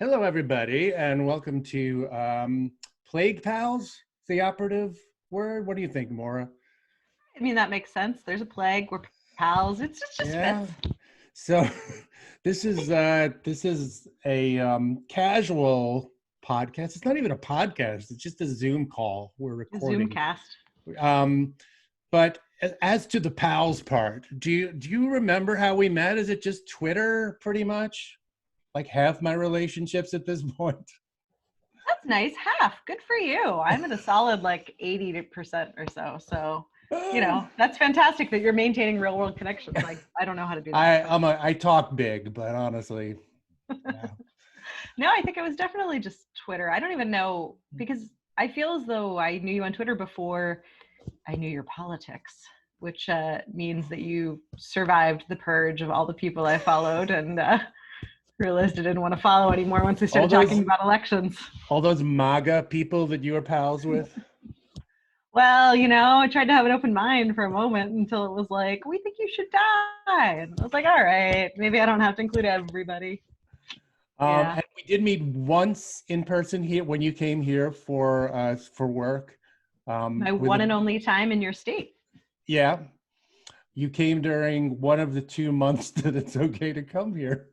Hello, everybody, and welcome to Plague Pals, the operative word. What do you think, Maura? I mean, that makes sense. There's a plague. We're pals. It just Yeah. fits. So this is a casual podcast. It's not even a podcast. It's just a Zoom call we're recording. Zoomcast. Um, but as to the pals part, do you remember how we met? Is it just Twitter, pretty much? Like half my relationships at this point. That's nice. Half. Good for you. I'm at a solid like 80% or so. So, that's fantastic that you're maintaining real world connections. Like, I don't know how to do that. I talk big, but honestly, yeah. No, I think it was definitely just Twitter. I don't even know because I feel as though I knew you on Twitter before I knew your politics, which means that you survived the purge of all the people I followed and realized I didn't want to follow anymore once we started talking about elections. All those MAGA people that you were pals with. Well, I tried to have an open mind for a moment until it was like, we think you should die. And I was like, all right, maybe I don't have to include everybody. And we did meet once in person here when you came here for work. My one and only time in your state. Yeah. You came during one of the 2 months that it's okay to come here.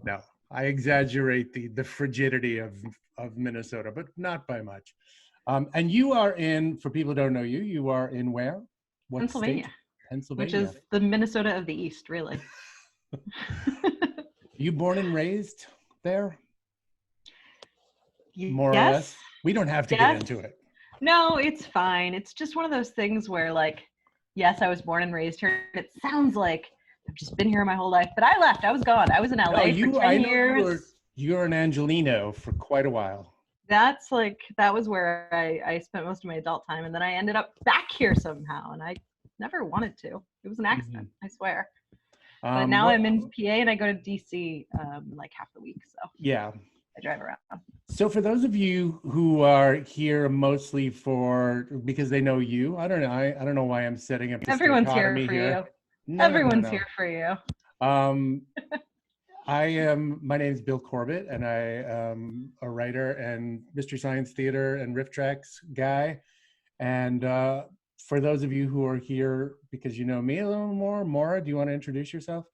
No, I exaggerate the frigidity of Minnesota, but not by much. And you are in, for people who don't know you, you are in where? What Pennsylvania. state? Pennsylvania. Which is the Minnesota of the East, really. You born and raised there? More yes. or less? We don't have to get into it. No, it's fine. It's just one of those things where, like, yes, I was born and raised here. It sounds like I've just been here my whole life, but I left. I was gone. I was in LA for 10 years. You're an Angelino for quite a while. That was where I spent most of my adult time. And then I ended up back here somehow. And I never wanted to. It was an accident, I swear. But now I'm in PA and I go to DC like half the week. So yeah, I drive around. So for those of you who are here mostly because they know you, I don't know why I'm setting up this Everyone's here for you. Everyone's here for you. My name is Bill Corbett, and I am a writer and Mystery Science Theater and Riff Tracks guy. And for those of you who are here because you know me a little more, Maura, do you want to introduce yourself?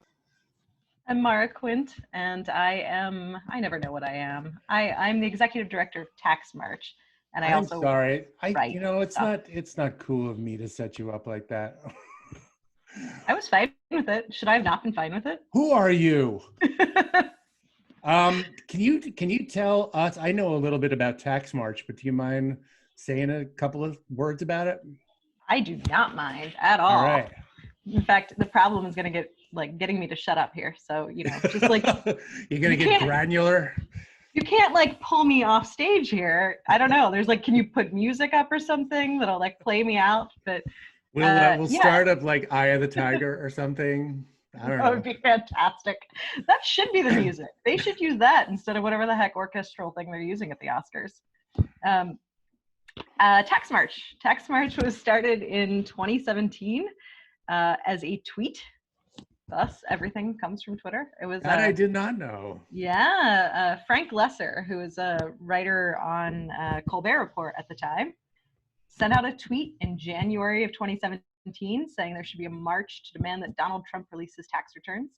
I'm Maura Quint, and I never know what I am. I'm the executive director of Tax March, and I'm sorry. It's not cool of me to set you up like that. I was fine with it. Should I have not been fine with it? Who are you? Can you tell us? I know a little bit about Tax March, but do you mind saying a couple of words about it? I do not mind at all. All right. In fact, the problem is going to get getting me to shut up here. So, just like you're going to get granular. You can't pull me off stage here. I don't know. There's can you put music up or something that'll play me out? But we'll start up Eye of the Tiger or something. I don't know. That would be fantastic. That should be the music. They should use that instead of whatever the heck orchestral thing they're using at the Oscars. Tax March. Tax March was started in 2017 as a tweet. Thus, everything comes from Twitter. It was that I did not know. Yeah, Frank Lesser, who was a writer on Colbert Report at the time, sent out a tweet in January of 2017 saying there should be a march to demand that Donald Trump release his tax returns,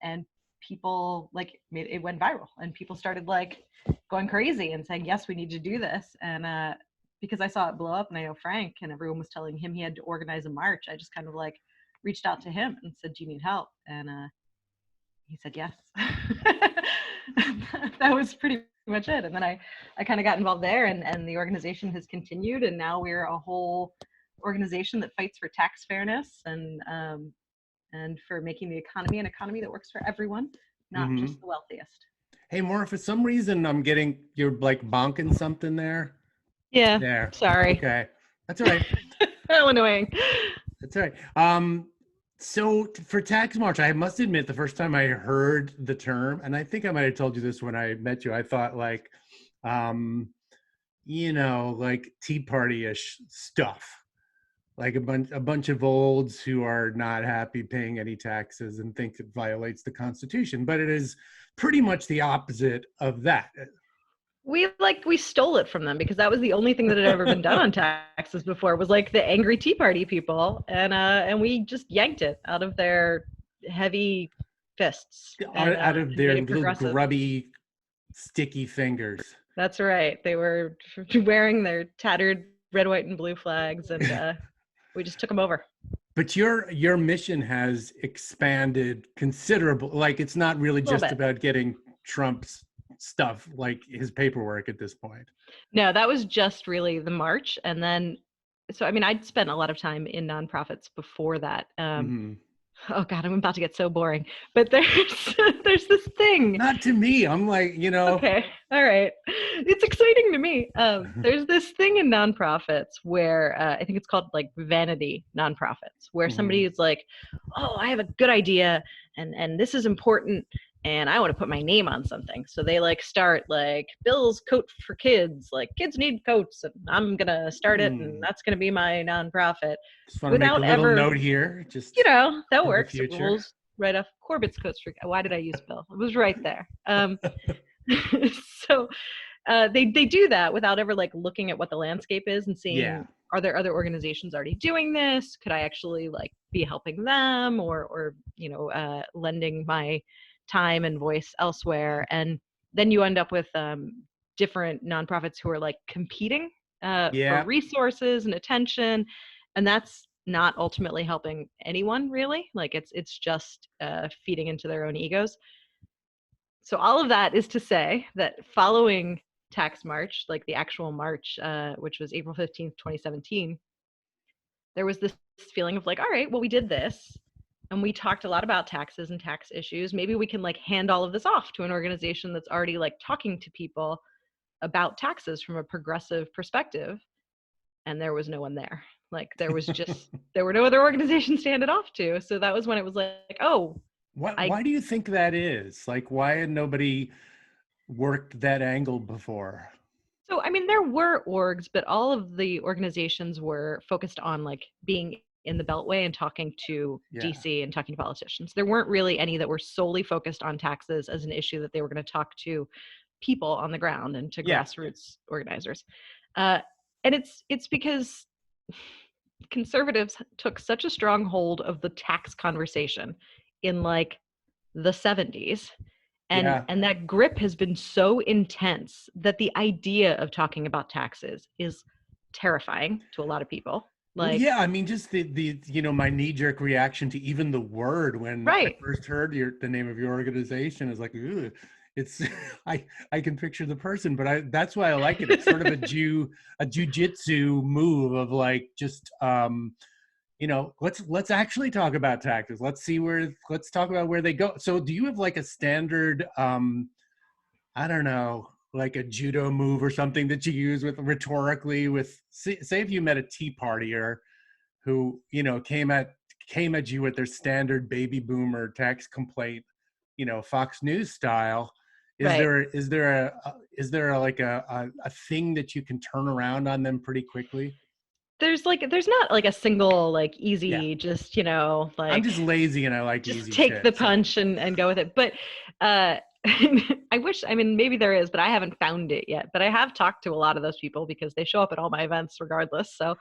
and people it went viral, and people started going crazy and saying, yes, we need to do this. And because I saw it blow up, and I know Frank, and everyone was telling him he had to organize a march, I just kind of reached out to him and said, do you need help? And he said yes. That was pretty much it. And then I kind of got involved there, and the organization has continued, and now we're a whole organization that fights for tax fairness and for making the economy an economy that works for everyone, not just the wealthiest. Hey, Maura, for some reason you're bonking something there. Yeah. There. Sorry. Okay. That's all right. How annoying. That's all right. So for Tax March, I must admit, the first time I heard the term, and I think I might have told you this when I met you, I thought Tea Party-ish stuff. like a bunch of olds who are not happy paying any taxes and think it violates the Constitution. But it is pretty much the opposite of that. We stole it from them because that was the only thing that had ever been done on taxes before, was like the angry Tea Party people, and we just yanked it out of their heavy fists Out of their made it little progressive. grubby, sticky fingers. That's right. They were wearing their tattered red, white, and blue flags, and we just took them over. But your mission has expanded considerable. Like, it's not really A little just bit. about getting Trump's stuff, like his paperwork at this point. No, that was just really the march, and then, so I mean, I'd spent a lot of time in nonprofits before that. Mhm. Oh God, I'm about to get so boring. But there's this thing. Not to me. I'm like, Okay, all right. It's exciting to me. There's this thing in nonprofits where I think it's called like vanity nonprofits, where somebody is like, "Oh, I have a good idea, and this is important, and I want to put my name on something." So they like start like Bill's Coat for Kids, like kids need coats, and I'm gonna start it, and that's gonna be my nonprofit. Just want to make a Without little ever, note here, just that for the works. future. We'll right off Corbett's Coats for. Why did I use Bill? It was right there. So they do that without ever like looking at what the landscape is and seeing, Yeah. are there other organizations already doing this? Could I actually like be helping them, or lending my time and voice elsewhere? And then you end up with different nonprofits who are like competing for Yeah. resources and attention, and that's not ultimately helping anyone really. Like it's just feeding into their own egos. So all of that is to say that following Tax March, like the actual march, which was April 15th, 2017, there was this feeling of like, all right, well, we did this and we talked a lot about taxes and tax issues. Maybe we can like hand all of this off to an organization that's already like talking to people about taxes from a progressive perspective. And there was no one there. Like there were no other organizations to hand it off to. So that was when it was like, oh, Why do you think that is? Like, why had nobody worked that angle before? So, I mean, there were orgs, but all of the organizations were focused on like being in the Beltway and talking to DC and talking to politicians. There weren't really any that were solely focused on taxes as an issue that they were going to talk to people on the ground and to grassroots organizers. And it's because conservatives took such a strong hold of the tax conversation in like the 70s. And that grip has been so intense that the idea of talking about taxes is terrifying to a lot of people. Like, well, yeah, I mean, just the my knee-jerk reaction to even the word when I first heard the name of your organization is like, ugh, it's I can picture the person, but that's why I like it. It's sort of a jujitsu move of like just let's actually talk about taxes. Let's talk about where they go. So do you have like a standard I don't know, like a judo move or something that you use with rhetorically with, say if you met a Tea Partier who, came at you with their standard baby boomer tax complaint, Fox News style. Is there like a thing that you can turn around on them pretty quickly? There's not like a single like easy, just like I'm just lazy and I like just easy take shit, the punch and go with it. But I wish, I mean, maybe there is, but I haven't found it yet. But I have talked to a lot of those people because they show up at all my events regardless. So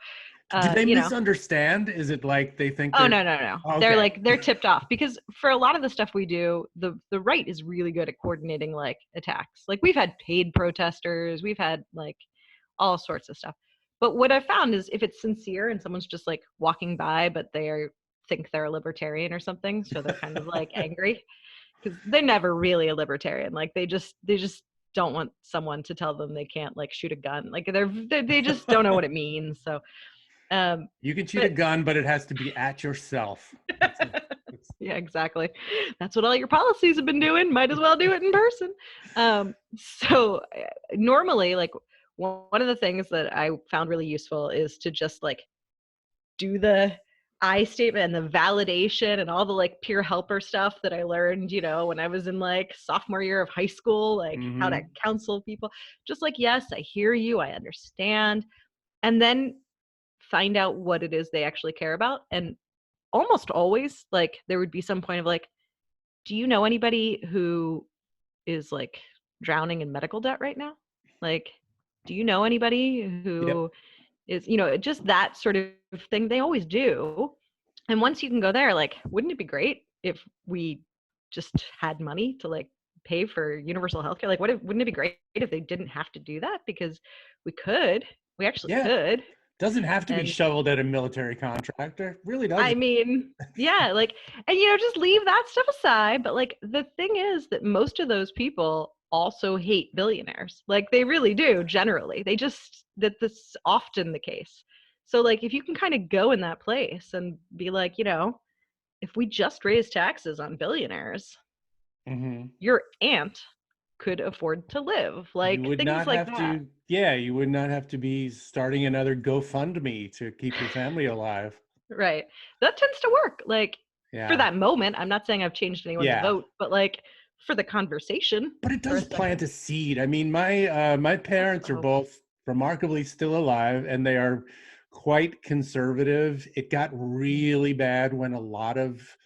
do they misunderstand? Is it like they think no. Oh, okay. They're tipped off because for a lot of the stuff we do, the right is really good at coordinating like attacks. Like we've had paid protesters, we've had like all sorts of stuff. But what I found is if it's sincere and someone's just like walking by, but they think they're a libertarian or something, so they're kind of like angry because they're never really a libertarian. Like they just don't want someone to tell them they can't like shoot a gun. Like they just don't know what it means. So you can shoot a gun, but it has to be at yourself. Yeah, exactly. That's what all your policies have been doing. Might as well do it in person. So normally, like one of the things that I found really useful is to just like do the I statement and the validation and all the like peer helper stuff that I learned, when I was in like sophomore year of high school, like how to counsel people. Just like, yes, I hear you, I understand. And then find out what it is they actually care about. And almost always, like, there would be some point of like, do you know anybody who is like drowning in medical debt right now? Like, do you know anybody Yep. who is, just that sort of thing they always do. And once you can go there, like, wouldn't it be great if we just had money to like pay for universal healthcare? Like, wouldn't it be great if they didn't have to do that? Because we actually Yeah. could. Doesn't have to be And shoveled at a military contractor. Really I doesn't. mean, yeah, like, and just leave that stuff aside. But like, the thing is that most of those people also hate billionaires. Like, they really do, generally. That's often the case. So, like, if you can kind of go in that place and be like, if we just raise taxes on billionaires, Mm-hmm. your aunt could afford to live. You Like, would things not like have that. to, yeah, you would not have to be starting another GoFundMe to keep your family alive. Right. That tends to work. Like, for Yeah. that moment, I'm not saying I've changed anyone's Yeah. vote, but like, for the conversation But it for a does plant second. a seed. I mean, my That's the parents are hope. both remarkably still alive, and they are quite conservative. It got really bad when a lot of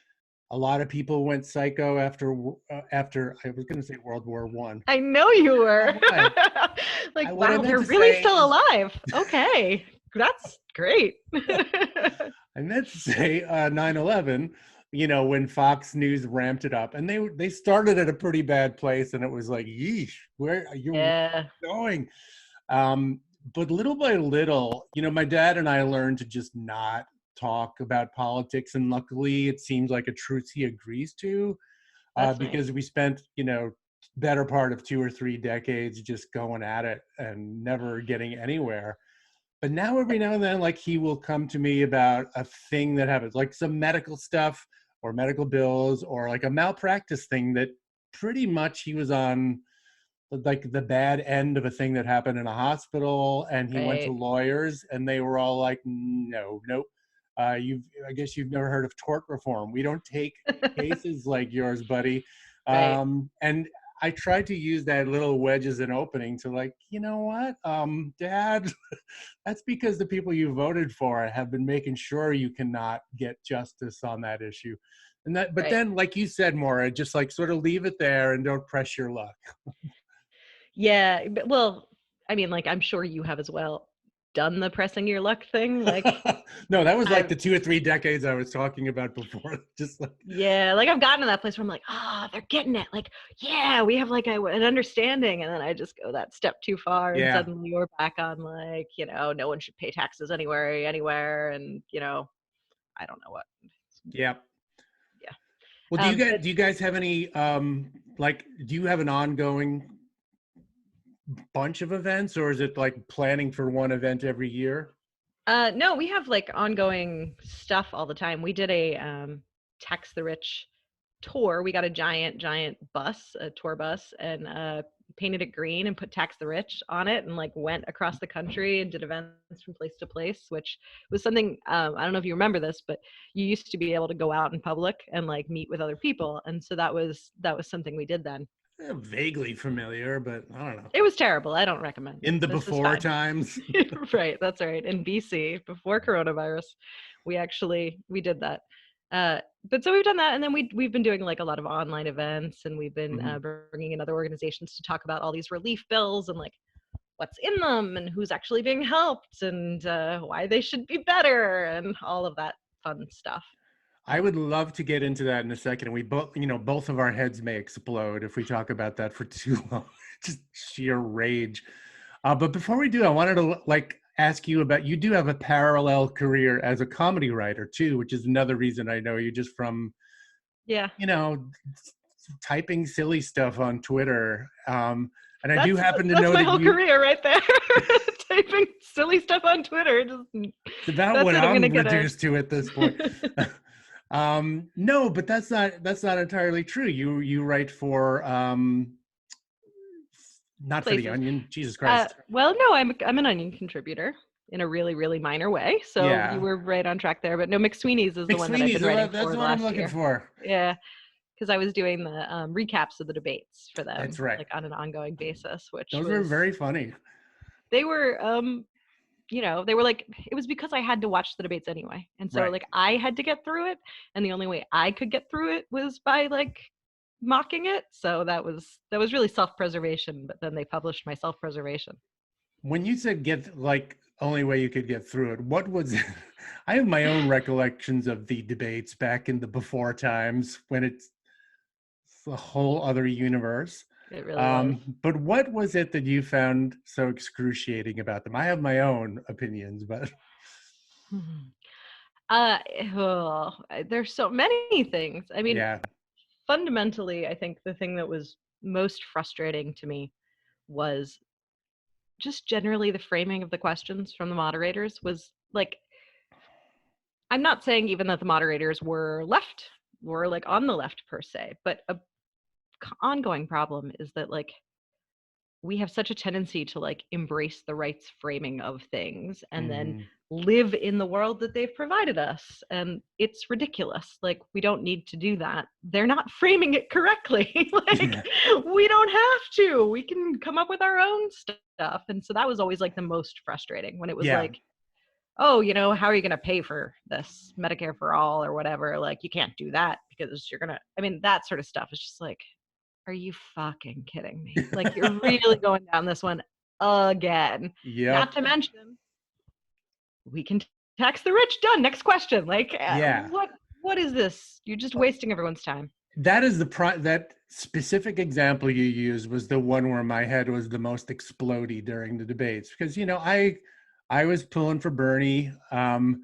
people went psycho after I was going to say World War One. I know you were. What? Like, What I wow, meant they're to really say still is, alive. Okay. That's great. I meant to say 9/11. When Fox News ramped it up, and they started at a pretty bad place, and it was like, yeesh, where are you Yeah, going? Um, but little by little, my dad and I learned to just not talk about politics, and luckily, it seems like a truth he agrees to, that's nice. because we spent, better part of 2 or 3 decades just going at it and never getting anywhere. But now every now and then, like, he will come to me about a thing that happens, like some medical stuff or medical bills or like a malpractice thing that pretty much he was on like the bad end of a thing that happened in a hospital, and he went to Right, lawyers and they were all like, no, nope. I guess you've never heard of tort reform. We don't take cases like yours, buddy. right, And I tried to use that little wedge as an opening to, like, you know what, Dad, that's because the people you voted for have been making sure you cannot get justice on that issue. But right. then, like you said, Maura, just like sort of leave it there and don't press your luck. Yeah, but, well, I mean, like, I'm sure you have as well done the pressing your luck thing. Like, No, that was like I've, the 2 or 3 decades I was talking about before. Just like, yeah, like, I've gotten to that place where I'm like, they're getting it. Like, yeah, we have like an understanding. And then I just go that step too far. And yeah, suddenly you're back on like, no one should pay taxes anywhere. And, I don't know what. yeah. Yeah. Well, do you guys But do you guys have any like, do you have an ongoing bunch of events, or is it like planning for one event every year? no, we have like ongoing stuff all the time. We did a Tax the Rich tour. We got a giant bus, a tour bus, and painted it green and put Tax the Rich on it, and like went across the country and did events from place to place, which was something, I don't know if you remember this, but you used to be able to go out in public and like meet with other people, and so that was something we did then. Vaguely familiar, but I don't know. It was terrible. I don't recommend it. In the This is before fine. times. Right, that's right. In BC, before coronavirus, we did that. But so we've done that, and then we've been doing like a lot of online events, and we've been Mhm. bringing in other organizations to talk about all these relief bills and like what's in them and who's actually being helped and why they should be better and all of that fun stuff. I would love to get into that in a second. And we both, both of our heads may explode if we talk about that for too long. Just sheer rage. But before we do, I wanted to like ask you about, you do have a parallel career as a comedy writer too, which is another reason I know you, just from, Yeah, you know, typing silly stuff on Twitter. And I do that's happen to that's know my that whole career right there. Typing silly stuff on Twitter. it's about That's what it. I'm gonna I'm get a. reduced to at this point. No, but that's not entirely true. You write for not for the Places. Onion. Jesus Christ. Well, no, I'm an Onion contributor in a really, really minor way. So you Yeah, were right on track there. But no, McSweeney's is the one that I've McSweeney's. been writing That's for the what I'm last looking year. for. Yeah, because I was doing the recaps of the debates for That's them, right. like on an ongoing basis, which Those were was very funny. they were you know, they were like, it was because I had to watch the debates anyway. And so Right. like I had to get through it. And the only way I could get through it was by like mocking it. So that was really self-preservation. But then they published my self-preservation. When you said get like only way you could get through it, what was it? I have my own recollections of the debates back in the before times when it's a whole other universe. It really was. But what was it that you found so excruciating about them? I have my own opinions, but Uh, oh, there's so many things. I mean, yeah. fundamentally, I think the thing that was most frustrating to me was just generally the framing of the questions from the moderators was like, I'm not saying even that the moderators were like on the left per se, but a ongoing problem is that like we have such a tendency to like embrace the right's framing of things and then Mhm. live in the world that they've provided us. And it's ridiculous. Like, we don't need to do that. They're not framing it correctly. Like, Yeah. we don't have to. We can come up with our own stuff. And so that was always like the most frustrating when it was Yeah. like, oh, you know, how are you going to pay for this Medicare for all or whatever? Like, you can't do that because you're going to, I mean, that sort of stuff is just like, are you fucking kidding me? Like, you're really going down this one again. Not Yep. to mention, we can tax the rich. Done. Next question. Like, Yeah. what is this? You're just wasting everyone's time. That is that specific example you used was the one where my head was the most explodey during the debates because I was pulling for Bernie, and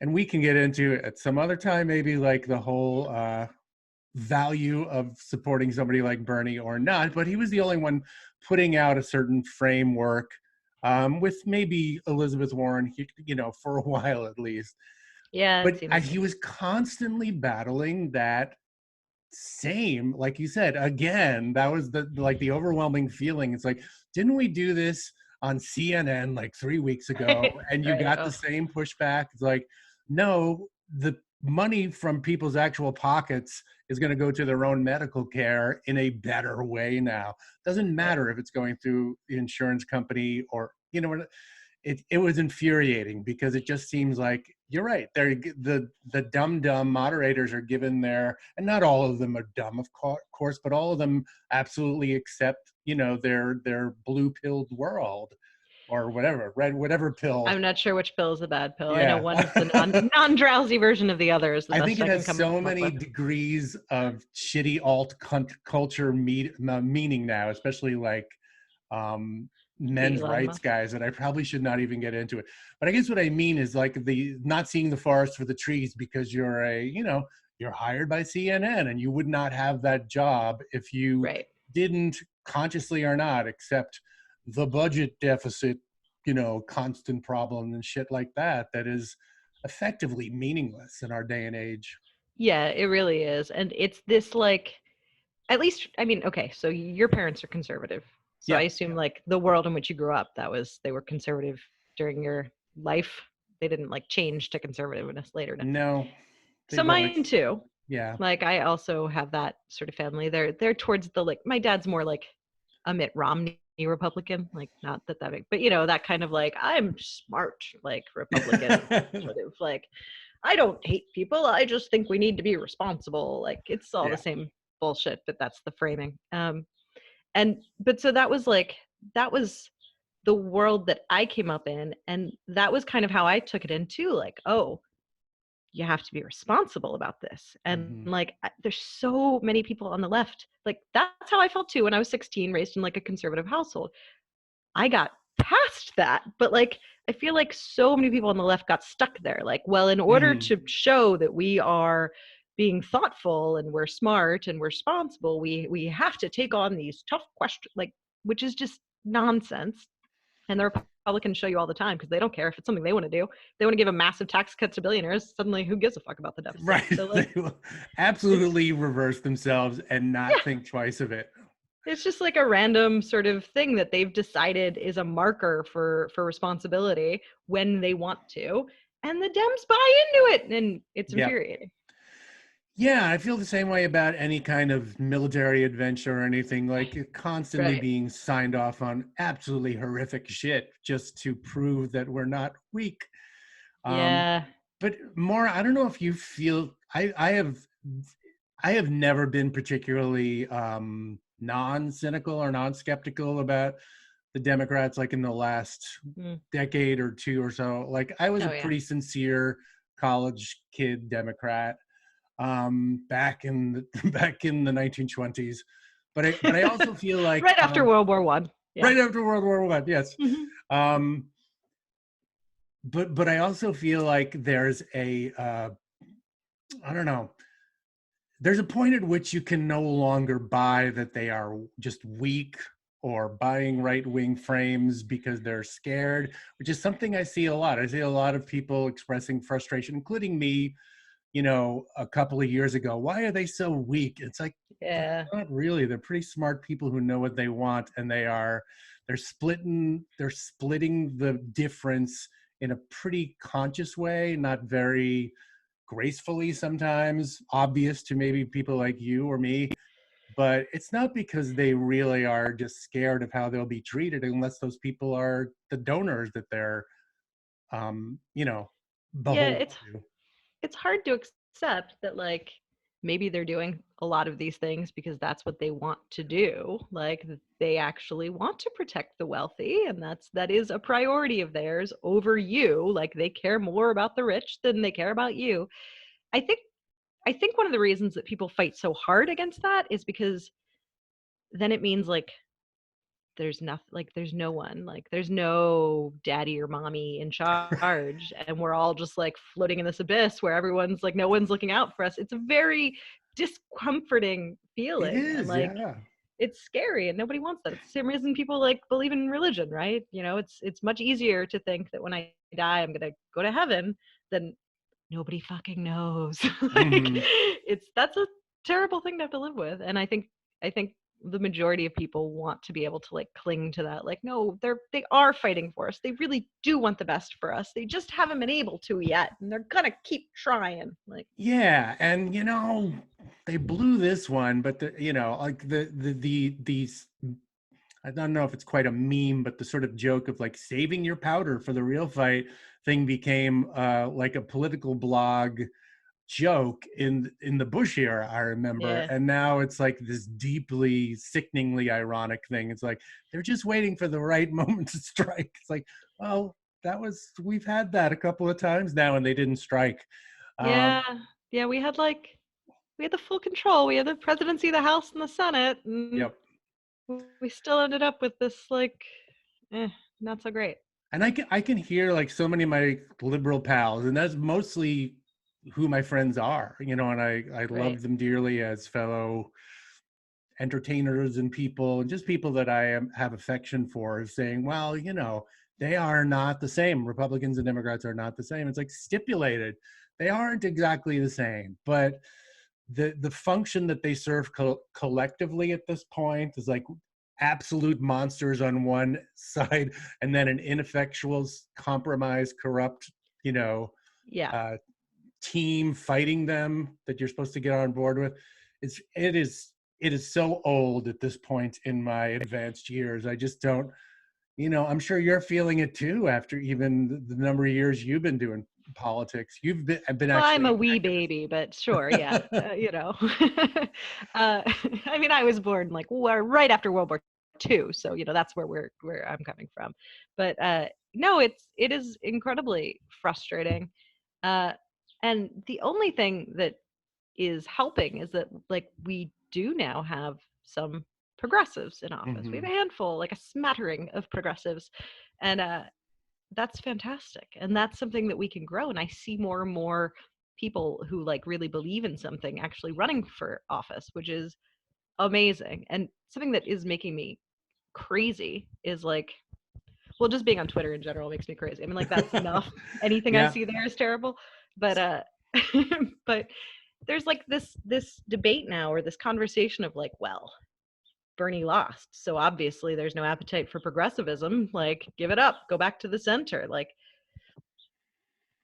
we can get into it at some other time, maybe like the whole value of supporting somebody like Bernie or not, but he was the only one putting out a certain framework, with maybe Elizabeth Warren, for a while at least. Yeah, it But seems he so. was constantly battling that same, like you said, again, that was the overwhelming feeling. It's like, didn't we do this on CNN like 3 weeks ago? And you Right. got the same pushback. It's like, no, the money from people's actual pockets is going to go to their own medical care in a better way now. Doesn't Right. matter if it's going through the insurance company or, it was infuriating because it just seems like you're right. They're the dumb moderators are given their, and not all of them are dumb, of course, but all of them absolutely accept, their blue pilled world or whatever, red, whatever pill. I'm not sure which pill is the bad pill. I know Yeah. one is the non-drowsy version of the other is the I think best it I can has come so up many with. degrees of shitty alt culture meaning now, especially like um, men's Elon rights Musk. guys, that I probably should not even get into it. But I guess what I mean is like the not seeing the forest for the trees because you're hired by CNN and you would not have that job if you Right. didn't consciously or not accept the budget deficit, constant problem and shit like that. That is effectively meaningless in our day and age. Yeah, it really is. And it's this like, at least, I mean, okay, so your parents are conservative. So I Yeah. assume like the world in which you grew up, they were conservative during your life. They didn't like change to conservativeness later. No. No, So they've always, mine too. yeah. Like I also have that sort of family. They're towards the like, my dad's more like a Mitt Romney Republican, like not that big, but you know, that kind of like, I'm smart, like Republican, sort of like, I don't hate people. I just think we need to be responsible. Like it's all the Yeah. same bullshit, but that's the framing. But so that was the world that I came up in, and that was kind of how I took it in too. Like, oh, you have to be responsible about this, and Hmm. like, there's so many people on the left. Like that's how I felt too when I was 16, raised in like a conservative household. I got past that, but like I feel like so many people on the left got stuck there. Like, well, in order Hmm. to show that we are being thoughtful and we're smart and we're responsible, we have to take on these tough questions, like, which is just nonsense. And the Republicans show you all the time because they don't care if it's something they want to do. They want to give a massive tax cut to billionaires. Suddenly, who gives a fuck about the deficit? Right. So like, They will it's absolutely reverse themselves and not yeah, think twice of it. it's just like a random sort of thing that they've decided is a marker for responsibility when they want to, and the Dems buy into it, and it's Yeah. infuriating. Yeah, I feel the same way about any kind of military adventure or anything, like constantly Right. being signed off on absolutely horrific shit just to prove that we're not weak. Um, Yeah. but Maura, I don't know if you feel I have never been particularly non-cynical or non-skeptical about the Democrats, like in the last Mm. decade or two or so. Like I was a Oh yeah. pretty sincere college kid Democrat back in the back in the 1920s. But I also feel like Right after World War One. Yeah. right after World War One, yes. Mhm. Um, but I also feel like there's a I don't know. There's a point at which you can no longer buy that they are just weak or buying right wing frames because they're scared, which is something I see a lot. I see a lot of people expressing frustration, including me, a couple of years ago. Why are they so weak? It's like, Yeah. not really. They're pretty smart people who know what they want, and they're splitting the difference in a pretty conscious way, not very gracefully sometimes, obvious to maybe people like you or me. But it's not because they really are just scared of how they'll be treated, unless those people are the donors that they're, you know, Yeah, beholden to. it's hard to accept that like maybe they're doing a lot of these things because that's what they want to do. Like they actually want to protect the wealthy, and that is a priority of theirs over you. Like they care more about the rich than they care about you. I think I think one of the reasons that people fight so hard against that is because then it means like there's nothing, like there's no one, like there's no daddy or mommy in charge, and we're all just like floating in this abyss where everyone's like no one's looking out for us. It's a very discomforting It feeling, and is, like yeah. it's scary and nobody wants that. It's the same reason people like believe in religion, right? It's much easier to think that when I die I'm gonna go to heaven than nobody fucking knows. Like Hmm. it's that's a terrible thing to have to live with. And I think the majority of people want to be able to like cling to that. Like, no, they are fighting for us. They really do want the best for us. They just haven't been able to yet. And they're gonna keep trying. Like, Yeah, and they blew this one, but like these I don't know if it's quite a meme, but the sort of joke of like saving your powder for the real fight thing became like a political blog joke in the Bush era, I remember. yeah. And now it's like this deeply, sickeningly ironic thing. It's like they're just waiting for the right moment to strike. It's like, well, we've had that a couple of times now, and they didn't strike. Yeah. Um, Yeah, we had the full control. We had the presidency, the House, and the Senate, and yep. we still ended up with this like not so great. And I can hear like so many of my liberal pals, and that's mostly who my friends are, and I Right. love them dearly as fellow entertainers and people, and just people that have affection for, saying, well, they are not the same. Republicans and Democrats are not the same. It's like stipulated. They aren't exactly the same, but the function that they serve collectively at this point is like absolute monsters on one side, and then an ineffectual, compromised, corrupt, you know, Yeah. uh, team fighting them that you're supposed to get on board with. It is so old at this point in my advanced years. I just don't. I'm sure you're feeling it too after even the number of years you've been doing politics. I've been Well, I'm actually a an wee activist. baby, but sure, yeah, I mean, I was born like right after World War II, so that's where I'm coming from. But no, it is incredibly frustrating, uh, and the only thing that is helping is that like we do now have some progressives in office. We have Hmm. a handful, like a smattering of progressives, and that's fantastic, and that's something that we can grow. And I see more and more people who like really believe in something actually running for office, which is amazing. And something that is making me crazy is like, well, just being on Twitter in general makes me crazy. I mean, like that's enough. Anything I Yeah. see there is terrible. But but there's like this debate now, or this conversation of like, well, Bernie lost, so obviously there's no appetite for progressivism. Like, give it up, go back to the center. Like,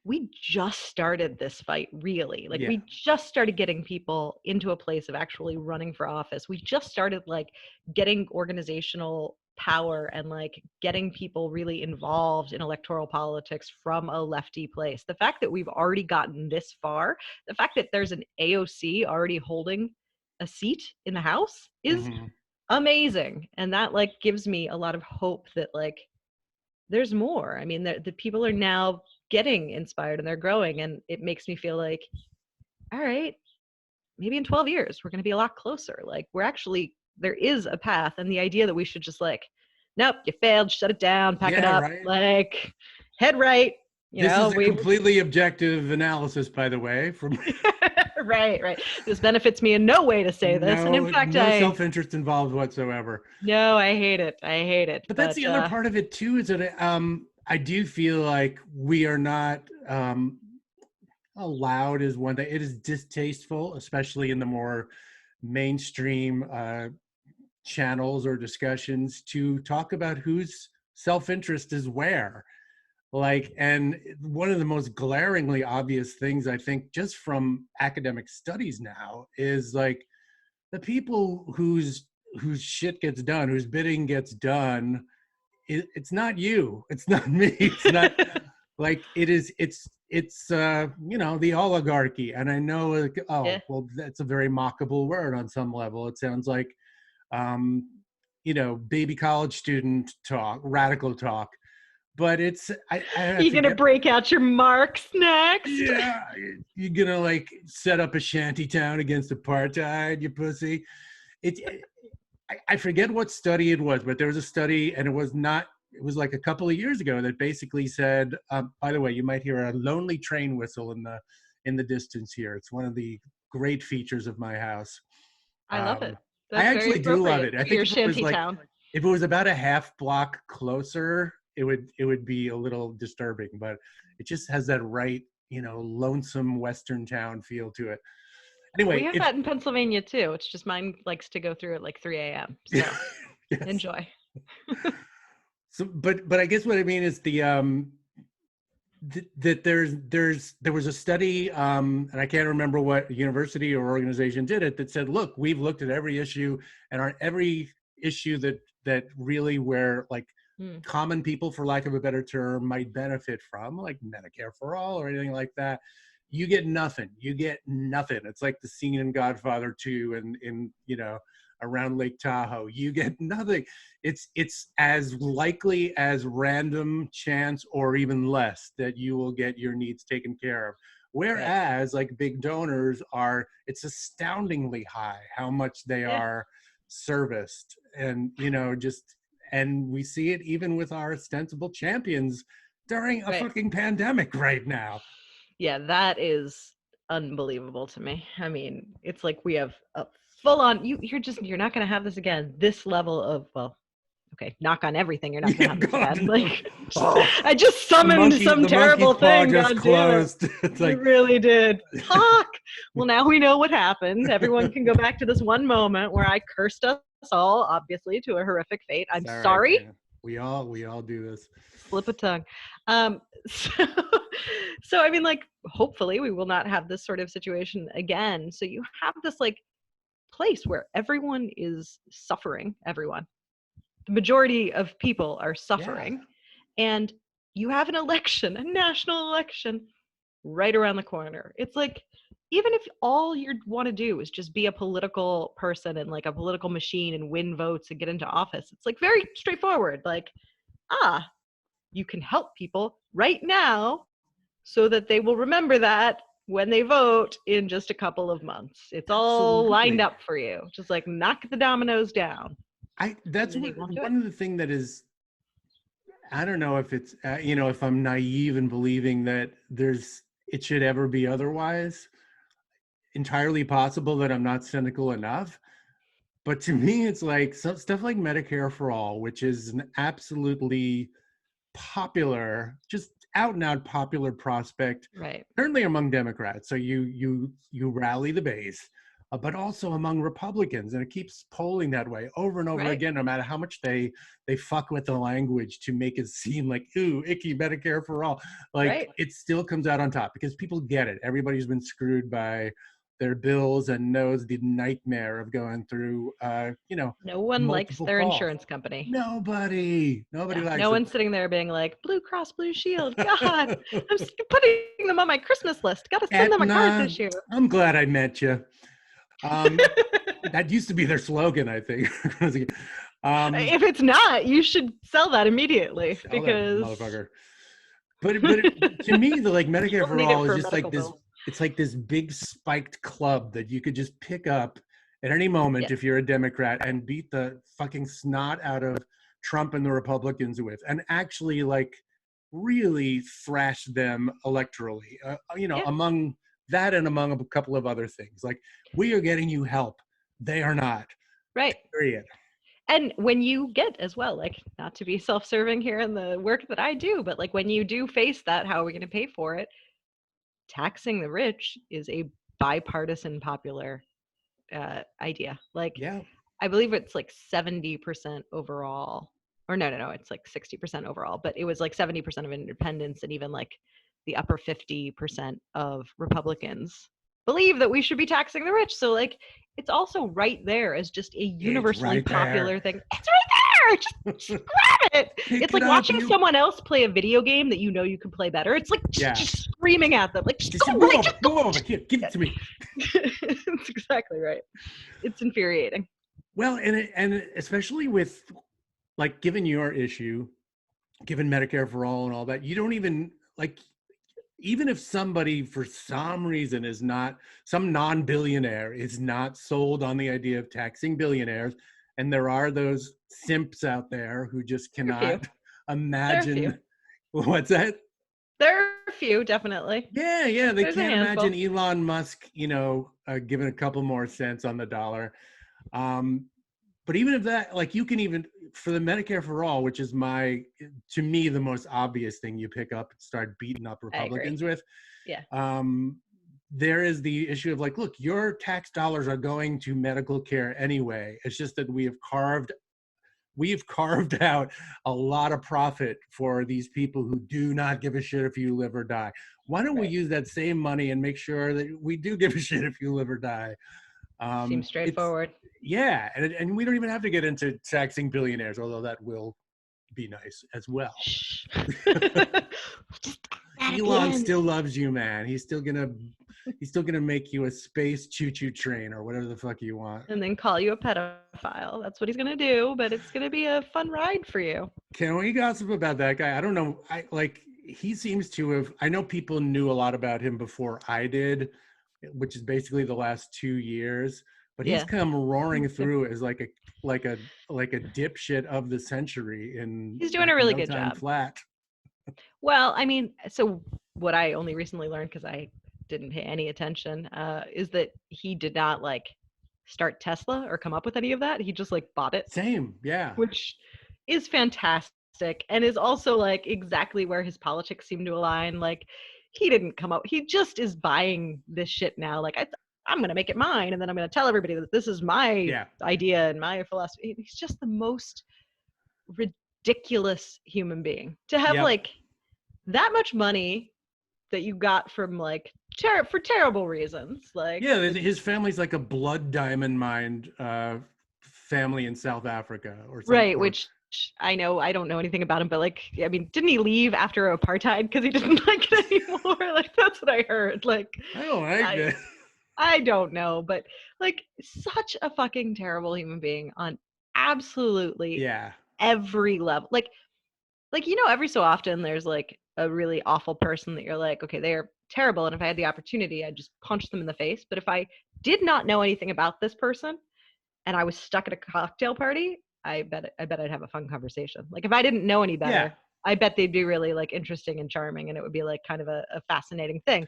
we just started this fight, really. Like, Yeah. we just started getting people into a place of actually running for office. We just started like getting organizational power and like getting people really involved in electoral politics from a lefty place. The fact that we've already gotten this far, the fact that there's an AOC already holding a seat in the House is Mhm. amazing. And that like gives me a lot of hope that like there's more. I mean, the people are now getting inspired and they're growing, and it makes me feel like, all right, maybe in 12 years we're going to be a lot closer. Like, we're actually, there is a path, and the idea that we should just like, nope, you failed, shut it down, pack it Yeah, up, right. like, head right. This is a completely objective analysis, by the way. From right. This benefits me in no way to say this, and in fact, no self-interest involved whatsoever. No, I hate it. But that's the other part of it too, is that I do feel like we are not allowed is one thing. It is distasteful, especially in the more mainstream channels or discussions, to talk about whose self-interest is where. Like, and one of the most glaringly obvious things, I think, just from academic studies now, is like the people whose shit gets done, whose bidding gets done, it's not you, it's not me, it's not like it is, it's you know, the oligarchy. And I know, like, oh well, that's a very mockable word on some level. It sounds like you know, baby college student talk, radical talk. But it's you're gonna break out your Marx next. Yeah, you're gonna like set up a shanty town against apartheid, you pussy. I forget what study it was, but there was a study, and it was like a couple of years ago, that basically said, by the way, you might hear a lonely train whistle in the distance here. It's one of the great features of my house. I love it. I actually do love it. I think your shanty town. If it was about a half block closer, it would be a little disturbing, but it just has that right, you know, lonesome Western town feel to it. Anyway, we have that in Pennsylvania too. It's just mine likes to go through at like 3 a.m. So yes. Enjoy. So, but I guess what I mean is that there was a study, and I can't remember what university or organization did it, that said, look, we've looked at every issue, and on every issue that really where like common people, for lack of a better term, might benefit from, like Medicare for all or anything like that, you get nothing. It's like the scene in Godfather 2 and in, you know, around Lake Tahoe. You get nothing. It's as likely as random chance, or even less, that you will get your needs taken care of. Whereas like big donors are, it's astoundingly high how much they are serviced. And, you know, and we see it even with our ostensible champions during a fucking pandemic right now. Yeah, that is unbelievable to me. I mean, it's like we have a full on, you're not going to have this again. This level of, well, okay, knock on everything, you're not going to have this again. Like, I just summoned some terrible thing. God closed. Damn it. It's like, you really did. Fuck. Well, now we know what happened. Everyone can go back to this one moment where I cursed us all, obviously, to a horrific fate. I'm sorry. Right, we all do this. Slip a tongue. So I mean, like, hopefully we will not have this sort of situation again. So you have this like place where everyone is suffering. Everyone, the majority of people are suffering, and you have an election, a national election, right around the corner. It's like, even if all you want to do is just be a political person and like a political machine and win votes and get into office, it's like very straightforward. Like, you can help people right now so that they will remember that when they vote in just a couple of months. It's all lined up for you. Just like knock the dominoes down. That's one of the things that is, I don't know if it's, you know, if I'm naive in believing that it should ever be otherwise. Entirely possible that I'm not cynical enough. But to me, it's like stuff like Medicare for all, which is an absolutely popular, just out and out popular prospect, right? Certainly among Democrats. So you rally the base. but also among Republicans. And it keeps polling that way over and over Right. again, no matter how much they fuck with the language to make it seem like, ooh, icky Medicare for all. Like, Right. it still comes out on top because people get it. Everybody's been screwed by their bills and knows the nightmare of going through, No one likes multiple their calls. insurance company. Nobody likes no it. one's sitting there being like, Blue Cross Blue Shield, God, I'm putting them on my Christmas list. Gotta send them a card this year. I'm glad I met you. That used to be their slogan, I think. If it's not, you should sell that immediately, because that motherfucker. But to me, the like Medicare for all is just like this. Bill. It's like this big spiked club that you could just pick up at any moment if you're a Democrat and beat the fucking snot out of Trump and the Republicans with, and actually like really thrash them electorally. Among that and among a couple of other things. Like, we are getting you help. They are not. Right. Period. And when you get as well, like, not to be self-serving here in the work that I do, but like when you do face that, how are we going to pay for it? Taxing the rich is a bipartisan popular idea. Like, I believe it's like 70% overall, or no, it's like 60% overall, but it was like 70% of independents and even like the upper 50% of Republicans believe that we should be taxing the rich. So like, it's also right there as just a universally popular thing. It's right there. Just grab it. It's like watching someone else play a video game that you know you can play better. It's like just screaming at them, like, just go over here, give it to me. That's exactly right. It's infuriating. Well, and especially with like, given your issue, given Medicare for all and all that, you don't even like. Even if somebody for some reason is not, some non-billionaire is not sold on the idea of taxing billionaires, and there are those simps out there who just cannot imagine. What's that? There are a few, definitely. Yeah, they can't imagine Elon Musk, giving a couple more cents on the dollar. But even if that, like, you can even, for the Medicare for all, which is to me, the most obvious thing you pick up and start beating up Republicans with. Yeah. There is the issue of like, look, your tax dollars are going to medical care anyway. It's just that we've carved out a lot of profit for these people who do not give a shit if you live or die. Why don't we use that same money and make sure that we do give a shit if you live or die? Seems straightforward. Yeah, and we don't even have to get into taxing billionaires, although that will be nice as well. Elon still loves you, man. He's still gonna make you a space choo-choo train or whatever the fuck you want, and then call you a pedophile. That's what he's gonna do, but it's gonna be a fun ride for you. Can we gossip about that guy? I don't know. He seems to have. I know people knew a lot about him before I did, which is basically the last 2 years. But he's come roaring through as like a dipshit of the century. He's doing a really good job. Flat. Well, I mean, so what I only recently learned, because I didn't pay any attention, is that he did not like start Tesla or come up with any of that. He just like bought it. Same, yeah. Which is fantastic and is also like exactly where his politics seem to align. Like, he didn't come up. He just is buying this shit now. Like, I'm going to make it mine, and then I'm going to tell everybody that this is my idea and my philosophy. He's just the most ridiculous human being to have like that much money that you got from like for terrible reasons. Like, his family's like a blood diamond mined family in South Africa or something. Right, which I don't know anything about him, but like, I mean, didn't he leave after apartheid because he didn't like it anymore? Like, that's what I heard. Like, I don't like it. I don't know, but like, such a fucking terrible human being on absolutely every level. Like, every so often there's like a really awful person that you're like, okay, they're terrible, and if I had the opportunity, I'd just punch them in the face. But if I did not know anything about this person and I was stuck at a cocktail party, I bet I'd have a fun conversation. Like, if I didn't know any better, I bet they'd be really like interesting and charming, and it would be like kind of a fascinating thing.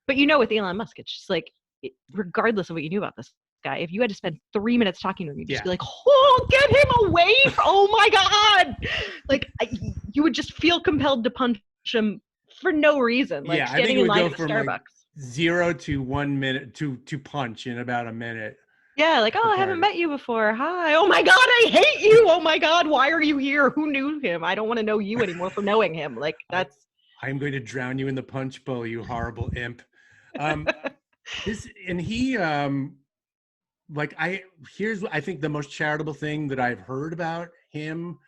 But with Elon Musk, it's just like, regardless of what you knew about this guy, if you had to spend 3 minutes talking to him, you'd just be like, oh, get him away oh my God. Like, you would just feel compelled to punch him for no reason. Like, standing in line at Starbucks. 0 to 1 minute to punch in about a minute. Yeah, like, oh, I haven't met you before. Hi. Oh my God, I hate you. Oh my God, why are you here? Who knew him? I don't want to know you anymore for knowing him. Like, that's. I'm going to drown you in the punch bowl, you horrible imp. He like here's I think the most charitable thing that I've heard about him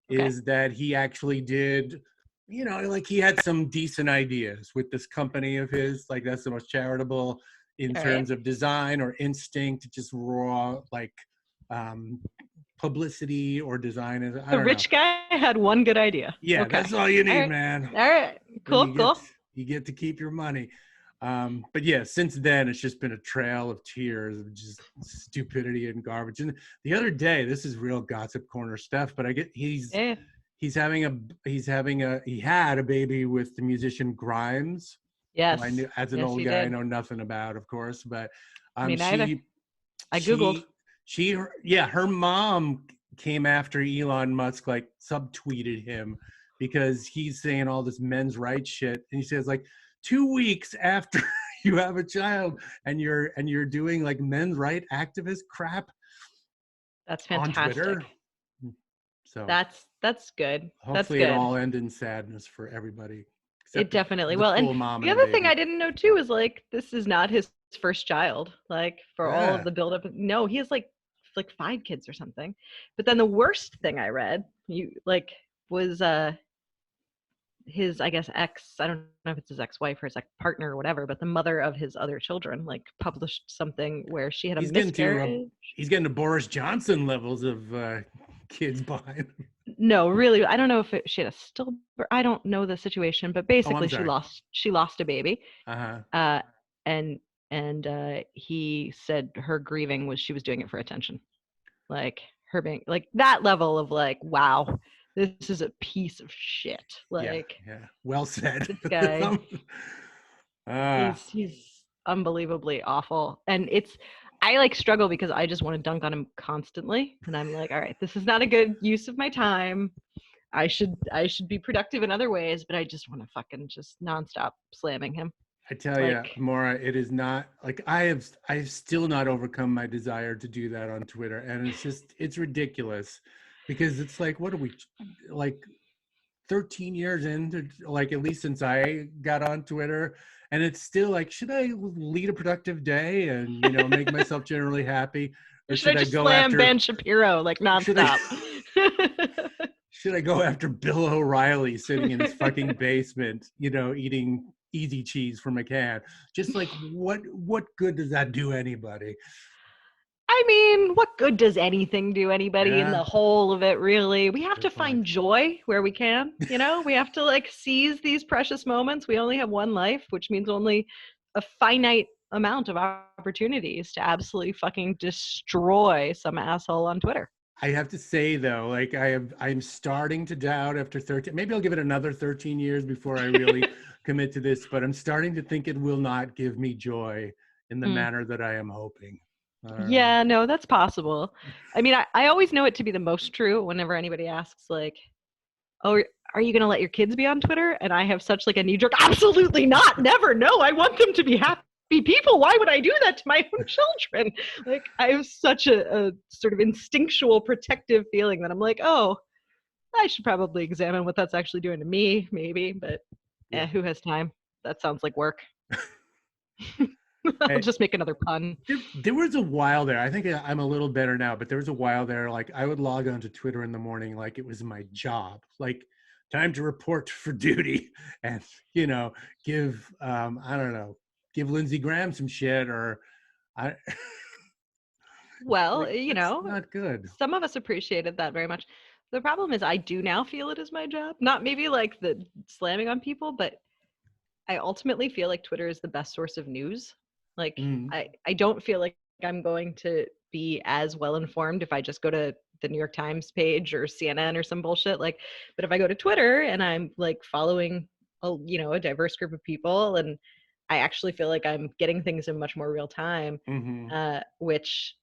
is that he actually did, like he had some decent ideas with this company of his. Like that's the most charitable in terms of design or instinct, just raw like publicity or design. The rich guy had one good idea. Yeah, that's all you need, man. All right, cool. You get to keep your money. But yeah, since then it's just been a trail of tears of just stupidity and garbage. And the other day, this is real gossip corner stuff, but he had a baby with the musician Grimes. Yes. I knew, as an old guy, I know nothing about, of course, but I Googled. Her mom came after Elon Musk, like subtweeted him because he's saying all this men's rights shit. And he says like, 2 weeks after you have a child and you're doing like men's right activist crap. That's fantastic. On Twitter. So that's good. Hopefully it all end in sadness for everybody. It definitely will. And the other thing I didn't know too is like, this is not his first child. Like for all of the buildup. No, he has like 5 kids or something. But then the worst thing I read was his, I guess, I don't know if it's his ex-wife or his ex-partner or whatever, but the mother of his other children like published something where she had a miscarriage. He's getting to Boris Johnson levels of kids behind. No, really, I don't know if she had a stillbirth. I don't know the situation, but basically she lost a baby. And he said her grieving was she was doing it for attention, like her being like that level of like, wow, this is a piece of shit. Like, yeah. Well said. This guy, he's unbelievably awful, and I like struggle because I just want to dunk on him constantly, and I'm like, all right, this is not a good use of my time. I should be productive in other ways, but I just want to fucking just nonstop slamming him. I tell you, Maura, it is not like I've still not overcome my desire to do that on Twitter, and it's ridiculous because it's like, what are we like 13 years into, like, at least since I got on Twitter, and it's still like, should I lead a productive day and make myself generally happy, or should I go slam after Ben Shapiro like nonstop? Should I go after Bill O'Reilly sitting in his fucking basement, eating easy cheese from a can? Just like, what good does that do anybody? I mean, what good does anything do anybody in the whole of it, really? We have to find joy where we can, we have to like seize these precious moments. We only have one life, which means only a finite amount of opportunities to absolutely fucking destroy some asshole on Twitter. I have to say though, like I'm starting to doubt after 13, maybe I'll give it another 13 years before I really commit to this, but I'm starting to think it will not give me joy in the manner that I am hoping. Yeah, no, that's possible. I mean, I always know it to be the most true whenever anybody asks like, oh, are you going to let your kids be on Twitter? And I have such like a knee jerk, absolutely not, never, no, I want them to be happy people. Why would I do that to my own children? Like, I have such a sort of instinctual protective feeling that I'm like, oh, I should probably examine what that's actually doing to me, maybe, but who has time? That sounds like work. I'll just make another pun. There was a while there, I think I'm a little better now, but there was a while there, like I would log on to Twitter in the morning like it was my job, like time to report for duty and, give, I don't know, give Lindsey Graham some shit or well, like, not good. Some of us appreciated that very much. The problem is I do now feel it is my job, not maybe like the slamming on people, but I ultimately feel like Twitter is the best source of news. Like, I don't feel like I'm going to be as well informed if I just go to the New York Times page or CNN or some bullshit. Like, but if I go to Twitter and I'm like following a diverse group of people, and I actually feel like I'm getting things in much more real time, which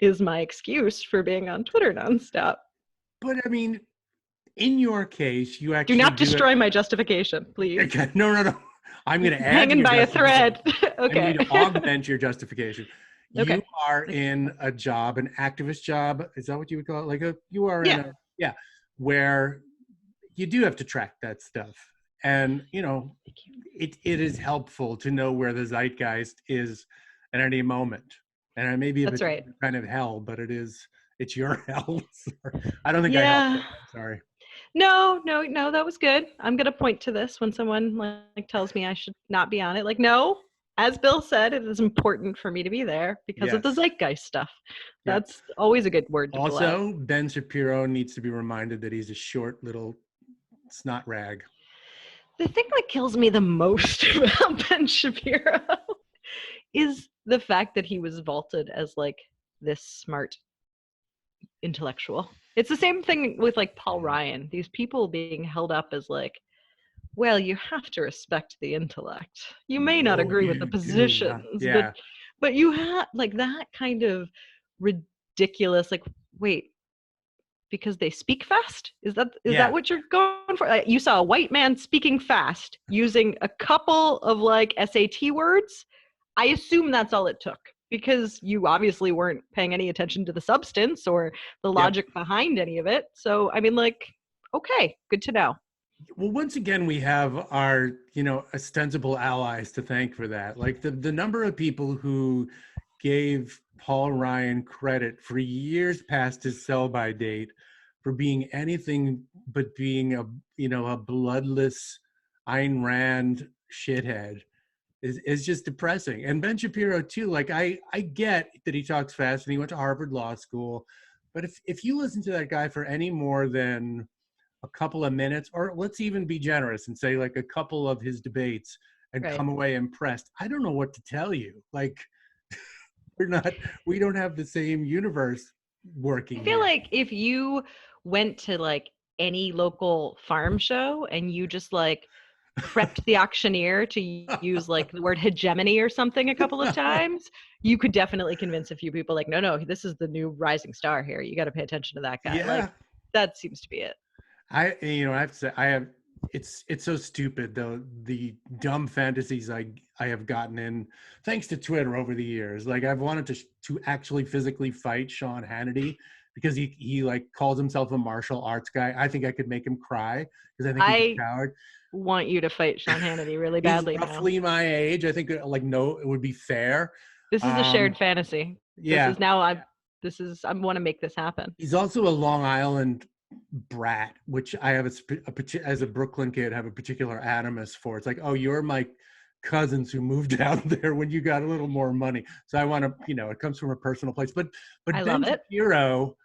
is my excuse for being on Twitter nonstop. But I mean, in your case, you actually do not destroy my justification, please. No. I'm going to add Hanging to your by a thread. I'm Okay. going to augment your justification. Okay. You are in a job, an activist job. Is that what you would call it? You are in Yeah. where you do have to track that stuff. And, it is helpful to know where the zeitgeist is at any moment. And maybe if That's it's right. kind of hell, but it's your hell. I don't think I helped Yeah. it. Sorry. No, that was good. I'm going to point to this when someone like tells me I should not be on it. Like, no, as Bill said, it is important for me to be there because of the Yes. zeitgeist stuff. Yeah. That's always a good word to pull out. Also, Ben Shapiro needs to be reminded that he's a short little snot rag. The thing that kills me the most about Ben Shapiro is the fact that he was vaulted as like this smart intellectual. It's the same thing with like Paul Ryan. These people being held up as like, well, you have to respect the intellect. You may not Oh, agree with the you do. positions, Yeah. but you have like that kind of ridiculous like, wait, because they speak fast? Is that what you're going for? You saw a white man speaking fast using a couple of like SAT words. I assume that's all it took because you obviously weren't paying any attention to the substance or the logic behind any of it. So, I mean, like, okay, good to know. Well, once again, we have our, ostensible allies to thank for that. Like the number of people who gave Paul Ryan credit for years past his sell-by date for being anything but being a bloodless Ayn Rand shithead is just depressing. And Ben Shapiro too. Like I get that he talks fast and he went to Harvard Law School, but if you listen to that guy for any more than a couple of minutes, or let's even be generous and say like a couple of his debates and come away impressed, I don't know what to tell you. Like we don't have the same universe working. I feel like if you went to like any local farm show and you just like prepped the auctioneer to use like the word hegemony or something a couple of times, you could definitely convince a few people like, no, this is the new rising star here. You got to pay attention to that guy. Yeah. Like that seems to be it. I have to say it's so stupid though, the dumb fantasies I have gotten in thanks to Twitter over the years. Like I've wanted to actually physically fight Sean Hannity because he like calls himself a martial arts guy. I think I could make him cry because I think he's a coward. Want you to fight Sean Hannity really badly. He's roughly my age. I think no, it would be fair. This is a shared fantasy. Yeah. I want to make this happen. He's also a Long Island brat, which I have as a Brooklyn kid have a particular animus for. It's like, oh, you're my cousins who moved out there when you got a little more money. So I want to, it comes from a personal place. But Ben Shapiro,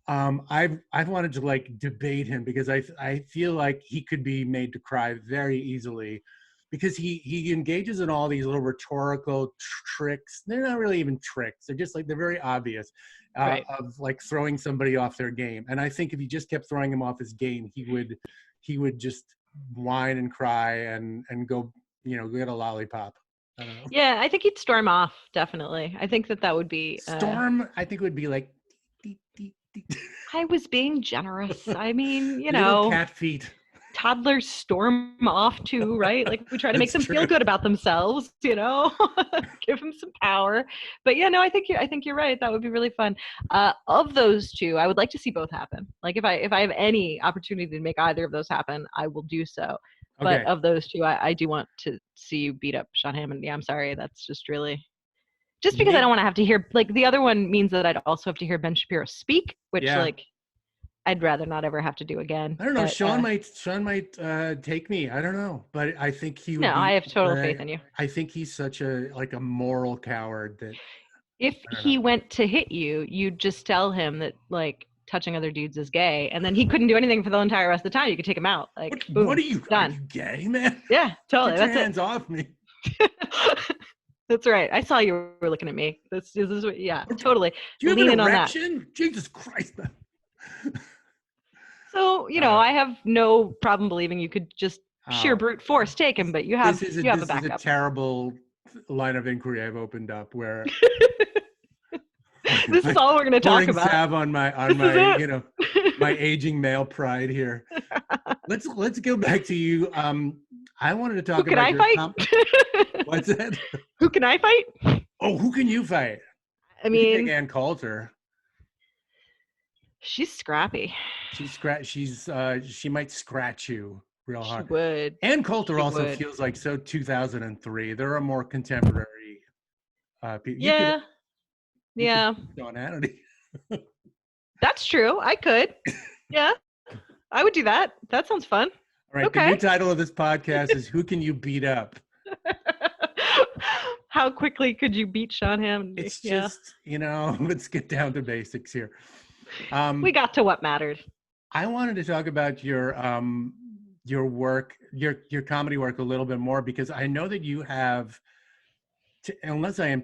I've wanted to like debate him because I feel like he could be made to cry very easily because he engages in all these little rhetorical tricks. They're not really even tricks. They're just like, they're very obvious of like throwing somebody off their game. And I think if he just kept throwing him off his game, he would just whine and cry and go, get a lollipop. I don't know. Yeah, I think he'd storm off. Definitely. I think that would be storm. I think would be like, I was being generous. I mean, little cat feet. Toddlers storm off too, right? Like we try to make them feel good about themselves, give them some power. But yeah, no, I think you're right. That would be really fun. Of those two, I would like to see both happen. Like if I have any opportunity to make either of those happen, I will do so. But of those two, I do want to see you beat up Sean Hammond. Yeah, I'm sorry. That's just really because I don't want to have to hear like the other one means that I'd also have to hear Ben Shapiro speak, which like I'd rather not ever have to do again. I don't know. But, Sean might take me. I don't know, but I think he would. No, I have total faith in you. I think he's such a moral coward that if he went to hit you, you'd just tell him that like touching other dudes is gay, and then he couldn't do anything for the entire rest of the time. You could take him out. Like, boom, what are you done? Are you gay, man? Yeah, totally. Get your hands off me. That's right. I saw you were looking at me. This is totally. Do you have an erection? Jesus Christ, man. So, I have no problem believing you could just sheer brute force take him, but you have a backup. This is a terrible line of inquiry I've opened up where this is all we're going to talk about. Salve on my my aging male pride here. Let's go back to you. I wanted to Who talk can about I your fight? What's that? Who can I fight? Oh, who can you fight? I You can take mean, Ann Coulter. she's scrappy. She might scratch you real She hard. would. Ann Coulter She also would. feels like so 2003. There are more contemporary people. Yeah. You could Yeah. Sean Hannity. That's true. I could. Yeah. I would do that. That sounds fun. All right. The Okay. new title of this podcast is "Who Can You Beat Up?" How quickly could you beat Sean Hannity? It's Yeah. just, let's get down to basics here. We got to what mattered. I wanted to talk about your work, your comedy work a little bit more, because I know that you have, unless I am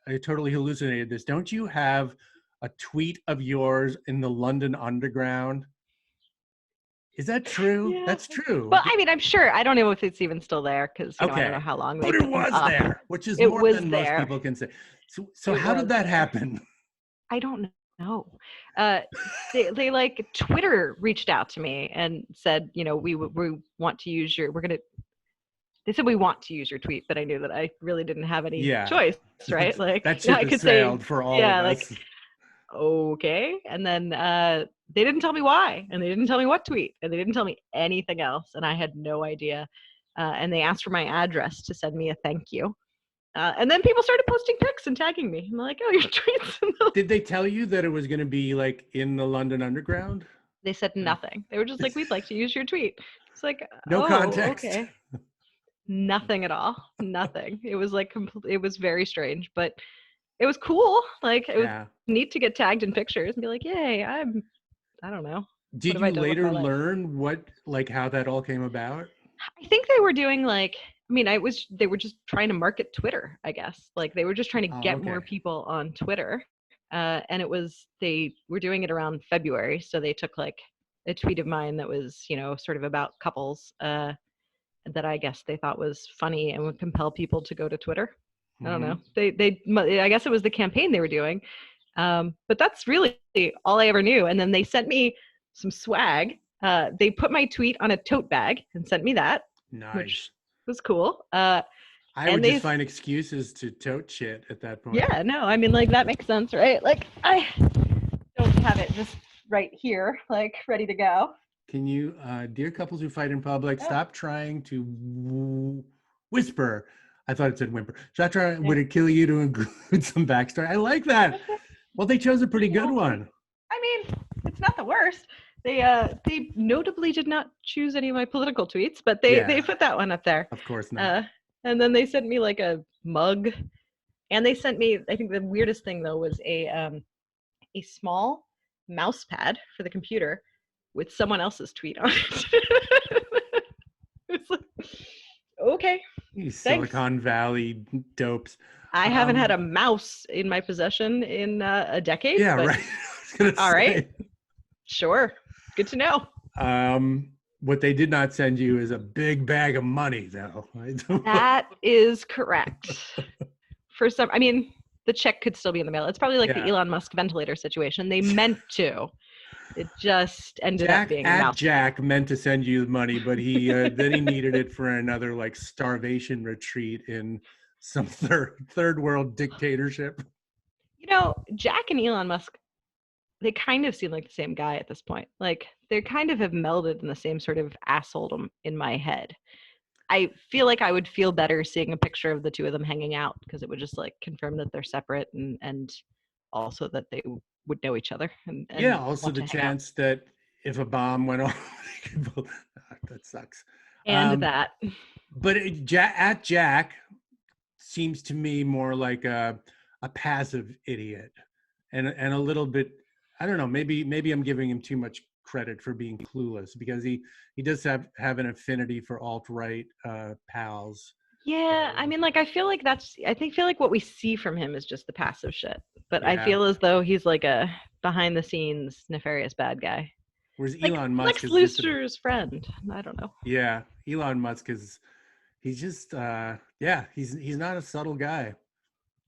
I totally hallucinated this, don't you have a tweet of yours in the London Underground? Is that true? Yeah. That's true. Well, I mean, I'm sure. I don't know if it's even still there because, I don't know Okay. how long But they've it been was up. there, which is It more was than most there. people can say. So It how did was that there. happen? I don't know. They like Twitter reached out to me and said, we want to use they said we want to use your tweet, but I knew that I really didn't have any Yeah. choice, right? Like, That ship I has could say, sailed for all yeah, of like, us. okay. And then they didn't tell me why, and they didn't tell me what tweet, and they didn't tell me anything else, and I had no idea. And they asked for my address to send me a thank you. And then people started posting pics and tagging me. I'm like, oh, your tweets. Did they tell you that it was going to be like in the London Underground? They said nothing. They were just like, we'd like to use your tweet. It's like, No oh, context. okay. Nothing at all. Nothing. It was like, it was very strange, but it was cool. Like, it was neat to get tagged in pictures and be like, yay, I don't know. Did you later learn how that all came about? I think they were doing they were just trying to market Twitter, I guess. Like, they were just trying to get more people on Twitter. And they were doing it around February. So they took like a tweet of mine that was, sort of about couples, that I guess they thought was funny and would compel people to go to Twitter. I don't know. I guess it was the campaign they were doing. But that's really all I ever knew. And then they sent me some swag. They put my tweet on a tote bag and sent me that. Nice. Which was cool. I would just find excuses to tote shit at that point. Yeah, no, I mean, like, that makes sense, right? Like, I don't have it just right here, like, ready to go. Can you, dear couples who fight in public, stop trying to whisper. I thought it said whimper. Stop trying. Would it kill you to include some backstory? I like that. Well, they chose a pretty good one. I mean, it's not the worst. They notably did not choose any of my political tweets, but they put that one up there. Of course not. And then they sent me like a mug, and they sent me, I think the weirdest thing though was a small mouse pad for the computer with someone else's tweet on it. It's like, okay. You Silicon Valley dopes. I haven't had a mouse in my possession in a decade. Yeah, but right. All right. Sure. Good to know. What they did not send you is a big bag of money, though. That is correct. The check could still be in the mail. It's probably like the Elon Musk ventilator situation. They meant to. It just ended up being a mouse. Jack meant to send you money, but he then he needed it for another like starvation retreat in some third world dictatorship. Jack and Elon Musk, they kind of seem like the same guy at this point. Like, they kind of have melded in the same sort of asshole in my head. I feel like I would feel better seeing a picture of the two of them hanging out, because it would just like confirm that they're separate and also that they would know each other. And also the chance that if a bomb went off, that sucks. And that. But Jack seems to me more like a passive idiot and a little bit, I don't know, maybe I'm giving him too much credit for being clueless, because he does have an affinity for alt-right pals. Yeah, I feel like what we see from him is just the passive shit. But I feel as though he's like a behind the scenes nefarious bad guy. Whereas Elon Musk is Luthor's friend. I don't know. Yeah, Elon Musk he's just he's not a subtle guy.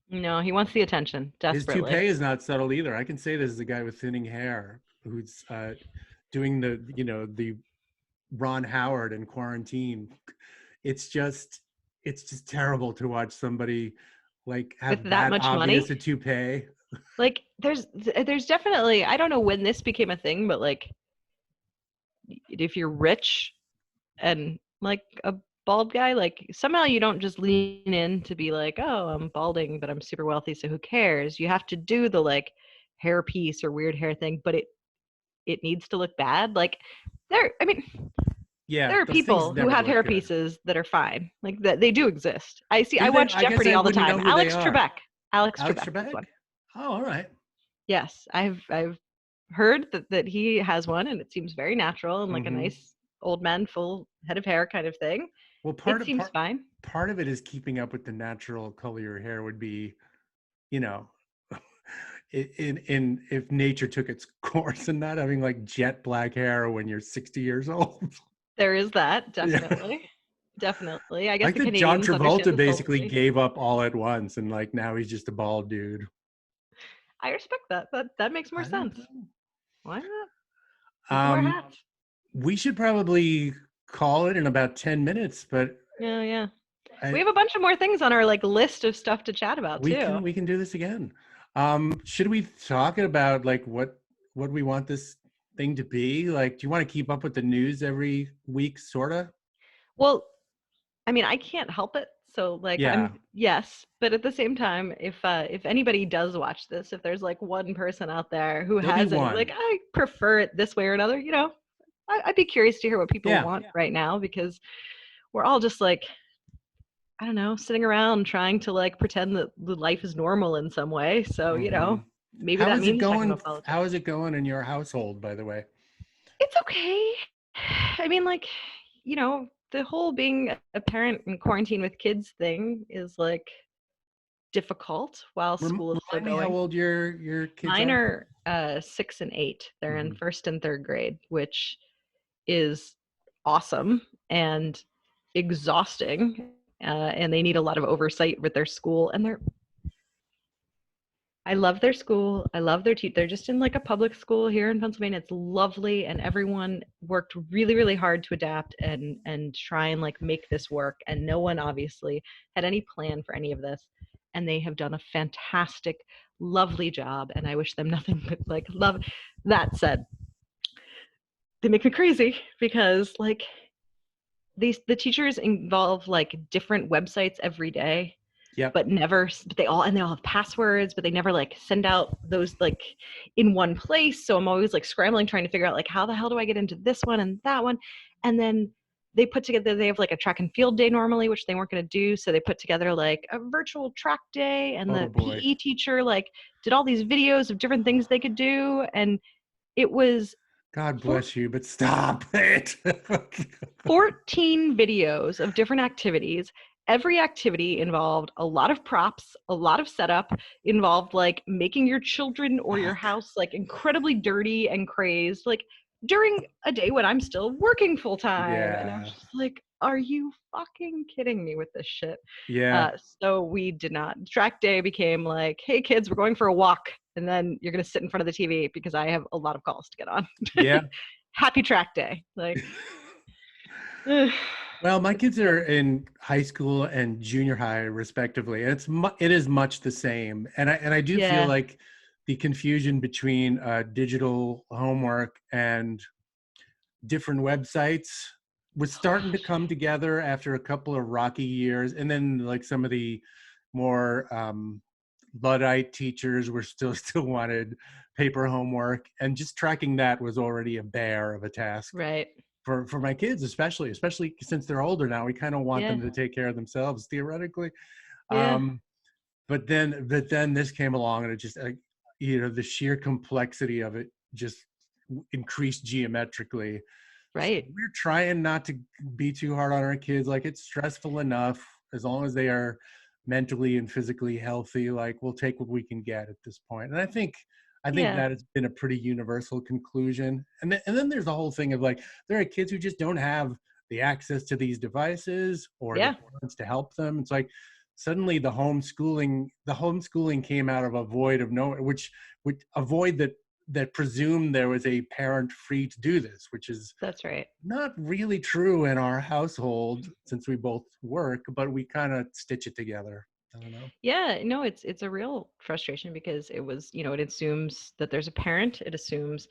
No, he wants the attention desperately. His toupee is not subtle either. I can say this as a guy with thinning hair who's doing the Ron Howard in Quarantine. It's just terrible to watch somebody like With have that that much money, obvious a toupee. like there's definitely, I don't know when this became a thing, but like if you're rich and like a bald guy, like somehow you don't just lean in to be like, oh, I'm balding, but I'm super wealthy, so who cares? You have to do the like hair piece or weird hair thing, but it needs to look bad. Like I mean, Yeah, there are those things people who never have look hair good. pieces that are fine. Like that they do exist. I Do they? watch I guess Jeopardy I all the wouldn't know time. who they are. Alex Alex Trebek is Trebek? one. Oh, all right. Yes, I've heard that he has one, and it seems very natural and like a Hmm. nice old man, full head of hair kind of thing. Well, It seems fine. part of it is keeping up with the natural color of your hair would be, you know, in if nature took its course and not having like jet black hair when you're 60 years old. There is that, Yeah. definitely. Definitely. I guess Like the that John Canadians understand Travolta the basically sultry. gave up all at once and like now he's just a bald dude. I respect that. That makes more I don't sense. know. Why not? People wear Um, hats. we should probably call it in about 10 minutes, but Yeah, yeah. We I, have a bunch of more things on our like list of stuff to chat about too. we can do this again. Should we talk about like what we want this thing to be? Like, do you want to keep up with the news every week, sorta? Well, I mean, I can't help it. So like Yeah, I'm yes, but at the same time, if anybody does watch this, if there's like one person out there who there'll be has any one. like I prefer it this way or another, I'd be curious to hear what people Yeah. want right now because we're all just like I don't know, sitting around trying to like pretend that the life is normal in some way. So, Hmm. maybe that means talking about How politics. is it going in your household, by the way? It's okay. I mean, like, the whole being a parent in quarantine with kids thing is like difficult while school is still Remind me how going. old your kids Mine are. are 6 and 8. They're in Hmm. first and third grade, which is awesome and exhausting. And they need a lot of oversight with their school. And I love their school. I love their teachers. They're just in like a public school here in Pennsylvania. It's lovely, and everyone worked really, really hard to adapt and try and like make this work. And no one obviously had any plan for any of this. And they have done a fantastic, lovely job. And I wish them nothing but like love. That said, they make me crazy because like the teachers involve like different websites every day Yep. but never but they all have passwords but they never like send out those like in one place, so I'm always like scrambling trying to figure out like how the hell do I get into this one and that one. And then they have like a track and field day normally, which they weren't going to do, so they put together like a virtual track day, and Oh the boy. PE teacher like did all these videos of different things they could do, and it was God bless you, but stop it. 14 videos of different activities. Every activity involved a lot of props, a lot of setup, involved like making your children or your Fuck. house like incredibly dirty and crazed, like during a day when I'm still working full time. And I was Yeah. just like, are you fucking kidding me with this shit? Yeah. So we did not. Track day became like, hey kids, we're going for a walk. And then you're going to sit in front of the TV because I have a lot of calls to get on. Yeah. Happy track day. Like, Well, my it's kids are in high school and junior high, respectively, and it is much the same. And I do feel yeah. like the confusion between digital homework and different websites was Oh starting to gosh. come together after a couple of rocky years, and then like some of the more Luddite teachers were still wanted paper homework, and just tracking that was already a bear of a task Right. for my kids, especially since they're older now. We kind of want Yeah. them to take care of themselves theoretically. Yeah. um but then this came along, and it just the sheer complexity of it just increased geometrically. So Right. we're trying not to be too hard on our kids. Like, it's stressful enough. As long as they are mentally and physically healthy, like, we'll take what we can get at this point. And I think Yeah. that has been a pretty universal conclusion. And then there's the whole thing of like, there are kids who just don't have the access to these devices or the Yeah. parents to help them. It's like suddenly the homeschooling came out of a void of nowhere, which a void that that presumed there was a parent free to do this, which is That's right. not really true in our household since we both work, but we kind of stitch it together. I don't know. Yeah, no, it's a real frustration because it was, it assumes that there's a parent. It assumes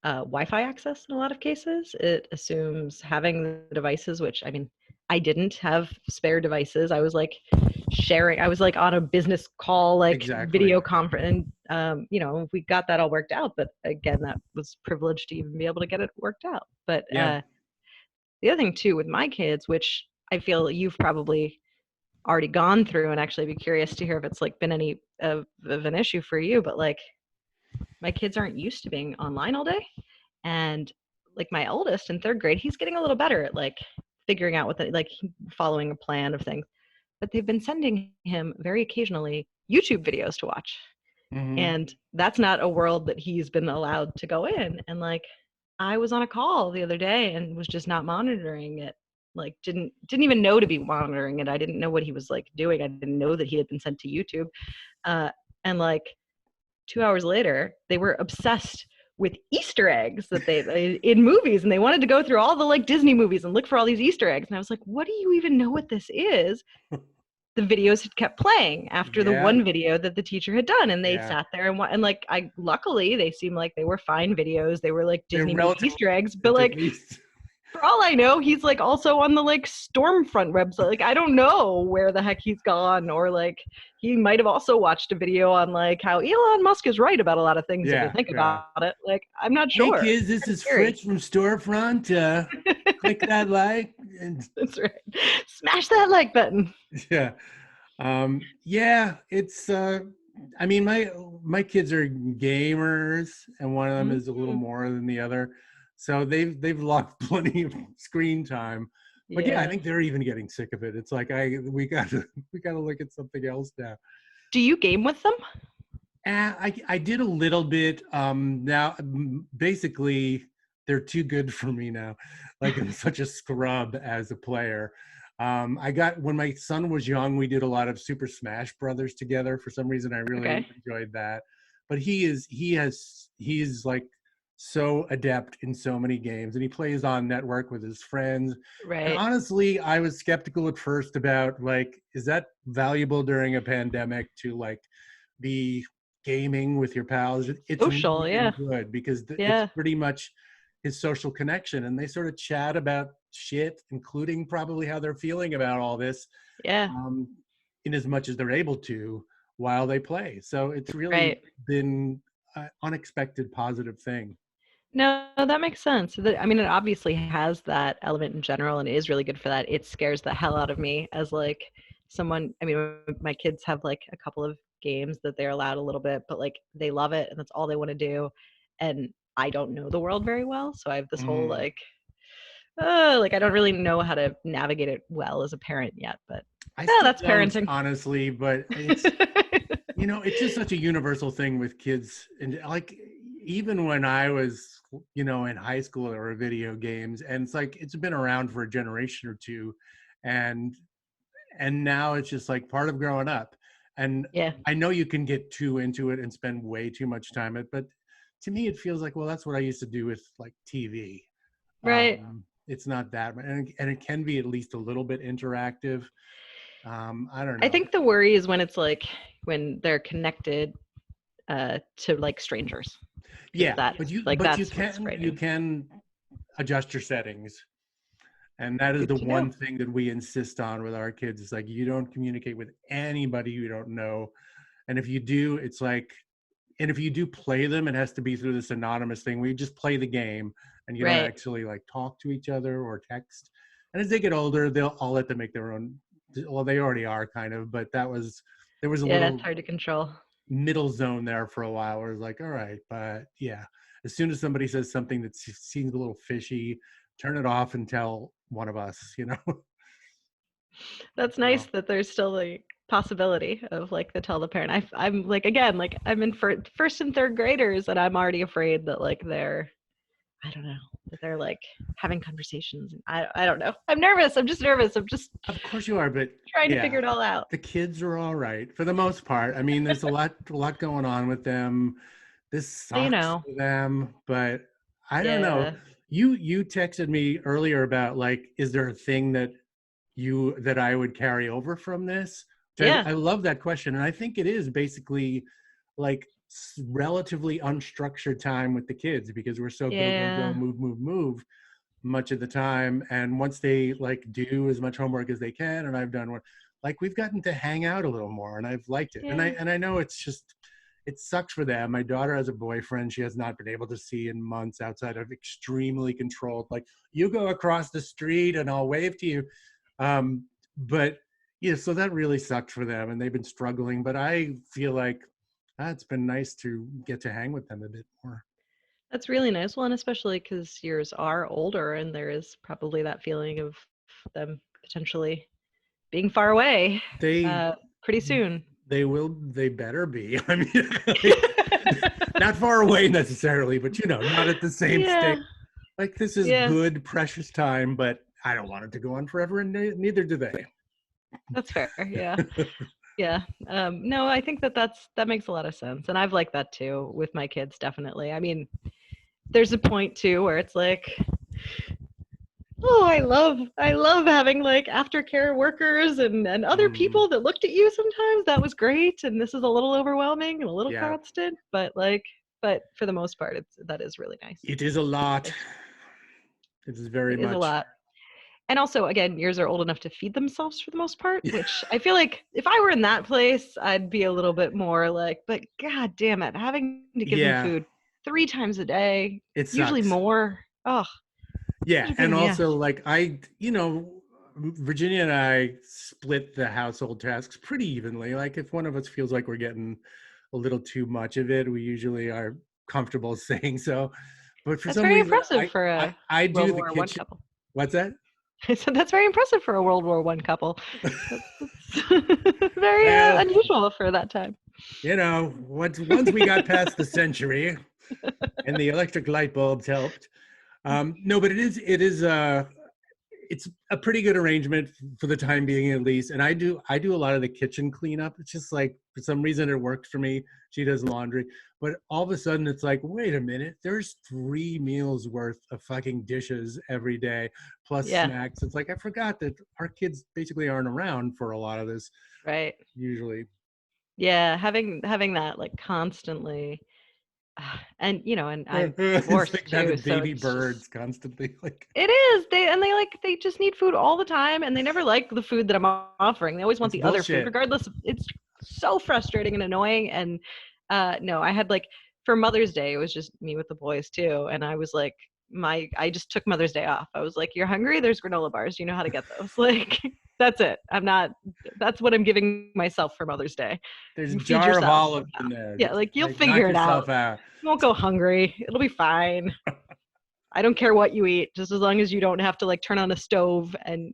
Wi-Fi access in a lot of cases. It assumes having the devices, which I mean, I didn't have spare devices. I was like sharing. I was like on a business call, like Exactly. video conference, and we got that all worked out. But again, that was privileged to even be able to get it worked out. But Yeah. the other thing too with my kids, which I feel you've probably already gone through, and actually be curious to hear if it's like been any of an issue for you, but like my kids aren't used to being online all day. And like my oldest in third grade, he's getting a little better at like figuring out like following a plan of things, but they've been sending him very occasionally YouTube videos to watch. Mm-hmm. And that's not a world that he's been allowed to go in. And like I was on a call the other day and was just not monitoring it, like didn't even know to be monitoring it. I didn't know what he was like doing. I didn't know that he had been sent to YouTube. And like 2 hours later they were obsessed with Easter eggs that they in movies, and they wanted to go through all the like Disney movies and look for all these Easter eggs. And I was like, what do you even know what this is? The videos had kept playing after the one video that the teacher had done, and they sat there and like luckily they seemed like they were fine videos. They were like Disney movie Easter eggs, but like for all I know, he's like also on the like Stormfront website. Like I don't know where the heck he's gone, or like he might have also watched a video on like how Elon Musk is right about a lot of things if you think about it. Like I'm not sure. Hey kids, this is Fritz from Storefront. Click that like. That's right. Smash that like button. Yeah. Yeah, it's I mean my kids are gamers, and one of them is a little more than the other. So they've lost plenty of screen time. But yeah, I think they're even getting sick of it. It's like we gotta look at something else now. Do you game with them? I did a little bit. Now basically they're too good for me now. Like I'm such a scrub as a player. When my son was young, we did a lot of Super Smash Brothers together. For some reason, I really enjoyed that. But he's like so adept in so many games, and he plays on network with his friends. Right. And honestly, I was skeptical at first about like, is that valuable during a pandemic to like be gaming with your pals? It's really good because it's pretty much his social connection, and they sort of chat about shit, including probably how they're feeling about all this, in as much as they're able to while they play. So it's really been an unexpected positive thing. No, that makes sense. I mean, it obviously has that element in general, and it is really good for that. It scares the hell out of me as like someone. I mean, my kids have like a couple of games that they're allowed a little bit, but like they love it and that's all they want to do. And I don't know the world very well, so I have this whole like I don't really know how to navigate it well as a parent yet. But that's parenting, honestly. But it's it's just such a universal thing with kids, and like even when I was in high school, there were video games, and it's like it's been around for a generation or two, and now it's just like part of growing up. And I know you can get too into it and spend way too much time it, but to me it feels like, well, that's what I used to do with like TV. Right. It's not that, and it can be at least a little bit interactive. I don't know. I think the worry is when it's like when they're connected to like strangers. But you can adjust your settings, and that is the one thing that we insist on with our kids. It's like you don't communicate with anybody you don't know, and if you do, it's like, and if you do play them, it has to be through this anonymous thing where you just play the game and you don't actually like talk to each other or text. And as they get older, I'll let them make their own. Well, they already are kind of, but there was a little that's hard to control middle zone there for a while where it's like, all right, but as soon as somebody says something that seems a little fishy, turn it off and tell one of us. That's nice that there's still the possibility of like tell the parent. I'm like, again, like I'm in first and third graders, and I'm already afraid that like I don't know, that they're like having conversations. I don't know. I'm nervous. I'm just nervous. Of course you are, but trying to figure it all out. The kids are all right for the most part. I mean, there's a lot going on with them. this You sucks know, for them, but I don't know. yeah, You texted me earlier about like, is there a thing that I would carry over from this? yeah, I love that question, and I think it is basically like relatively unstructured time with the kids because we're so go go go yeah, move move move much of the time, and once they like do as much homework as they can, and I've done work, like we've gotten to hang out a little more, and I've liked it, yeah, and I know it's just it sucks for them. My daughter has a boyfriend she has not been able to see in months outside of extremely controlled, like you go across the street and I'll wave to you. But yeah, so that really sucked for them and they've been struggling, but I feel like it's been nice to get to hang with them a bit more. that's really nice. Well, and especially because yours are older, and there is probably that feeling of them potentially being far away They uh, pretty soon. they better be. I mean, like, not far away necessarily, but not at the same state. Yeah, Like this is yeah, good, precious time, but I don't want it to go on forever, and neither do they. that's fair. Yeah. Yeah. No, I think that makes a lot of sense. And I've liked that too with my kids, definitely. I mean, there's a point too where it's like, oh, I love having like aftercare workers and other Mm, people that looked at you sometimes. That was great. And this is a little overwhelming and a little yeah, constant, but for the most part, that is really nice. it is a lot. Like, It is very it is a much. lot. And also, again, yours are old enough to feed themselves for the most part, Yeah, which I feel like if I were in that place, I'd be a little bit more like, but god damn it, having to give them yeah, food 3 times a day, it usually sucks. more. Oh, such Yeah, a pain and in the ass. also like Virginia and I split the household tasks pretty evenly. Like if one of us feels like we're getting a little too much of it, we usually are comfortable saying so. But for That's some very reason, impressive for a I World do the War One kitchen. couple. What's that? I said that's very impressive for a World War One couple. That's very Well, unusual for that time. once we got past the century and the electric light bulbs helped. No, but it's a pretty good arrangement for the time being at least, and I do a lot of the kitchen cleanup. It's just like for some reason it works for me. She does laundry, but all of a sudden it's like, wait a minute, there's 3 meals worth of fucking dishes every day plus Yeah, snacks. It's like I forgot that our kids basically aren't around for a lot of this right. usually. Yeah, having that like constantly. And and I'm It's divorced like too, having so baby it's just birds constantly like it is. They just need food all the time, and they never like the food that I'm offering. They always want it's the other food, bullshit. regardless. It's so frustrating and annoying. And no, I had like for Mother's Day, it was just me with the boys too, and I was like, I just took Mother's Day off. I was like, "You're hungry? There's granola bars. You know how to get those." Like that's it. I'm not. That's what I'm giving myself for Mother's Day. There's a You feed jar of yourself olives somehow. in there. Yeah, Just like you'll like knock figure it out. yourself out. You won't go hungry. It'll be fine. I don't care what you eat, just as long as you don't have to like turn on a stove. And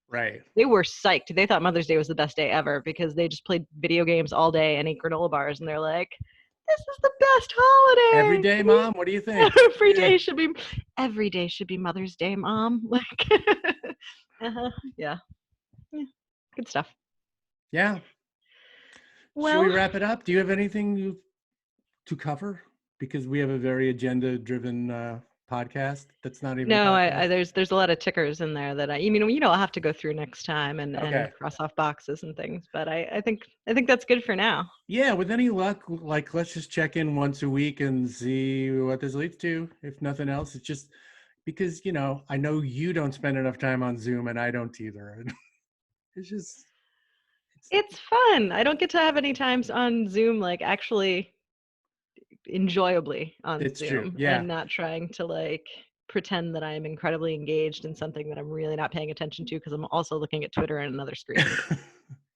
Right. they were psyched. They thought Mother's Day was the best day ever because they just played video games all day and ate granola bars, and they're like, "This is the best Every holiday. day, Mom. What do you think? Every Yeah. day should be, every day should be Mother's Day, Mom." Like, yeah, yeah, good stuff. Yeah. Should we Well, wrap it up? Do you have anything to cover? Because we have a very agenda-driven podcast. That's not even a no, podcast. there's a lot of tickers in there that I'll have to go through next time and Okay. cross off boxes and things. But I think that's good for now. Yeah. With any luck, like let's just check in once a week and see what this leads to. If nothing else, it's just because I know you don't spend enough time on Zoom, and I don't either. It's just it's It's fun. I don't get to have any times on Zoom, like actually enjoyably on it's true. Zoom Yeah. and not trying to like pretend that I'm incredibly engaged in something that I'm really not paying attention to because I'm also looking at Twitter and another screen.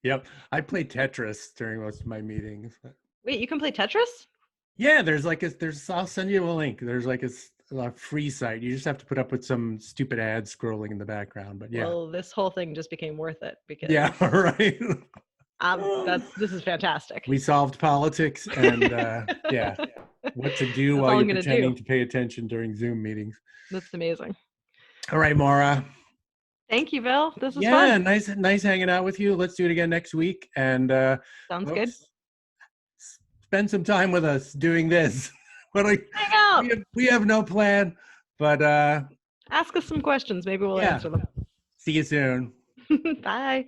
Yep. I play Tetris during most of my meetings. Wait, you can play Tetris? Yeah, I'll send you a link. There's like a free site. You just have to put up with some stupid ads scrolling in the background. But yeah. Well, this whole thing just became worth it Yeah, because right. this is fantastic. We solved politics and yeah, what to do That's while all I'm you're gonna do. pretending to pay attention during Zoom meetings. That's amazing. All right, Maura. Thank you, Bill. This was Yeah, fun. nice hanging out with you. Let's do it again next week. And Sounds good. folks, spend some time with us doing this. But like, Hang out. we have no plan. But Ask us some questions. Maybe we'll yeah. answer them. See you soon. Bye.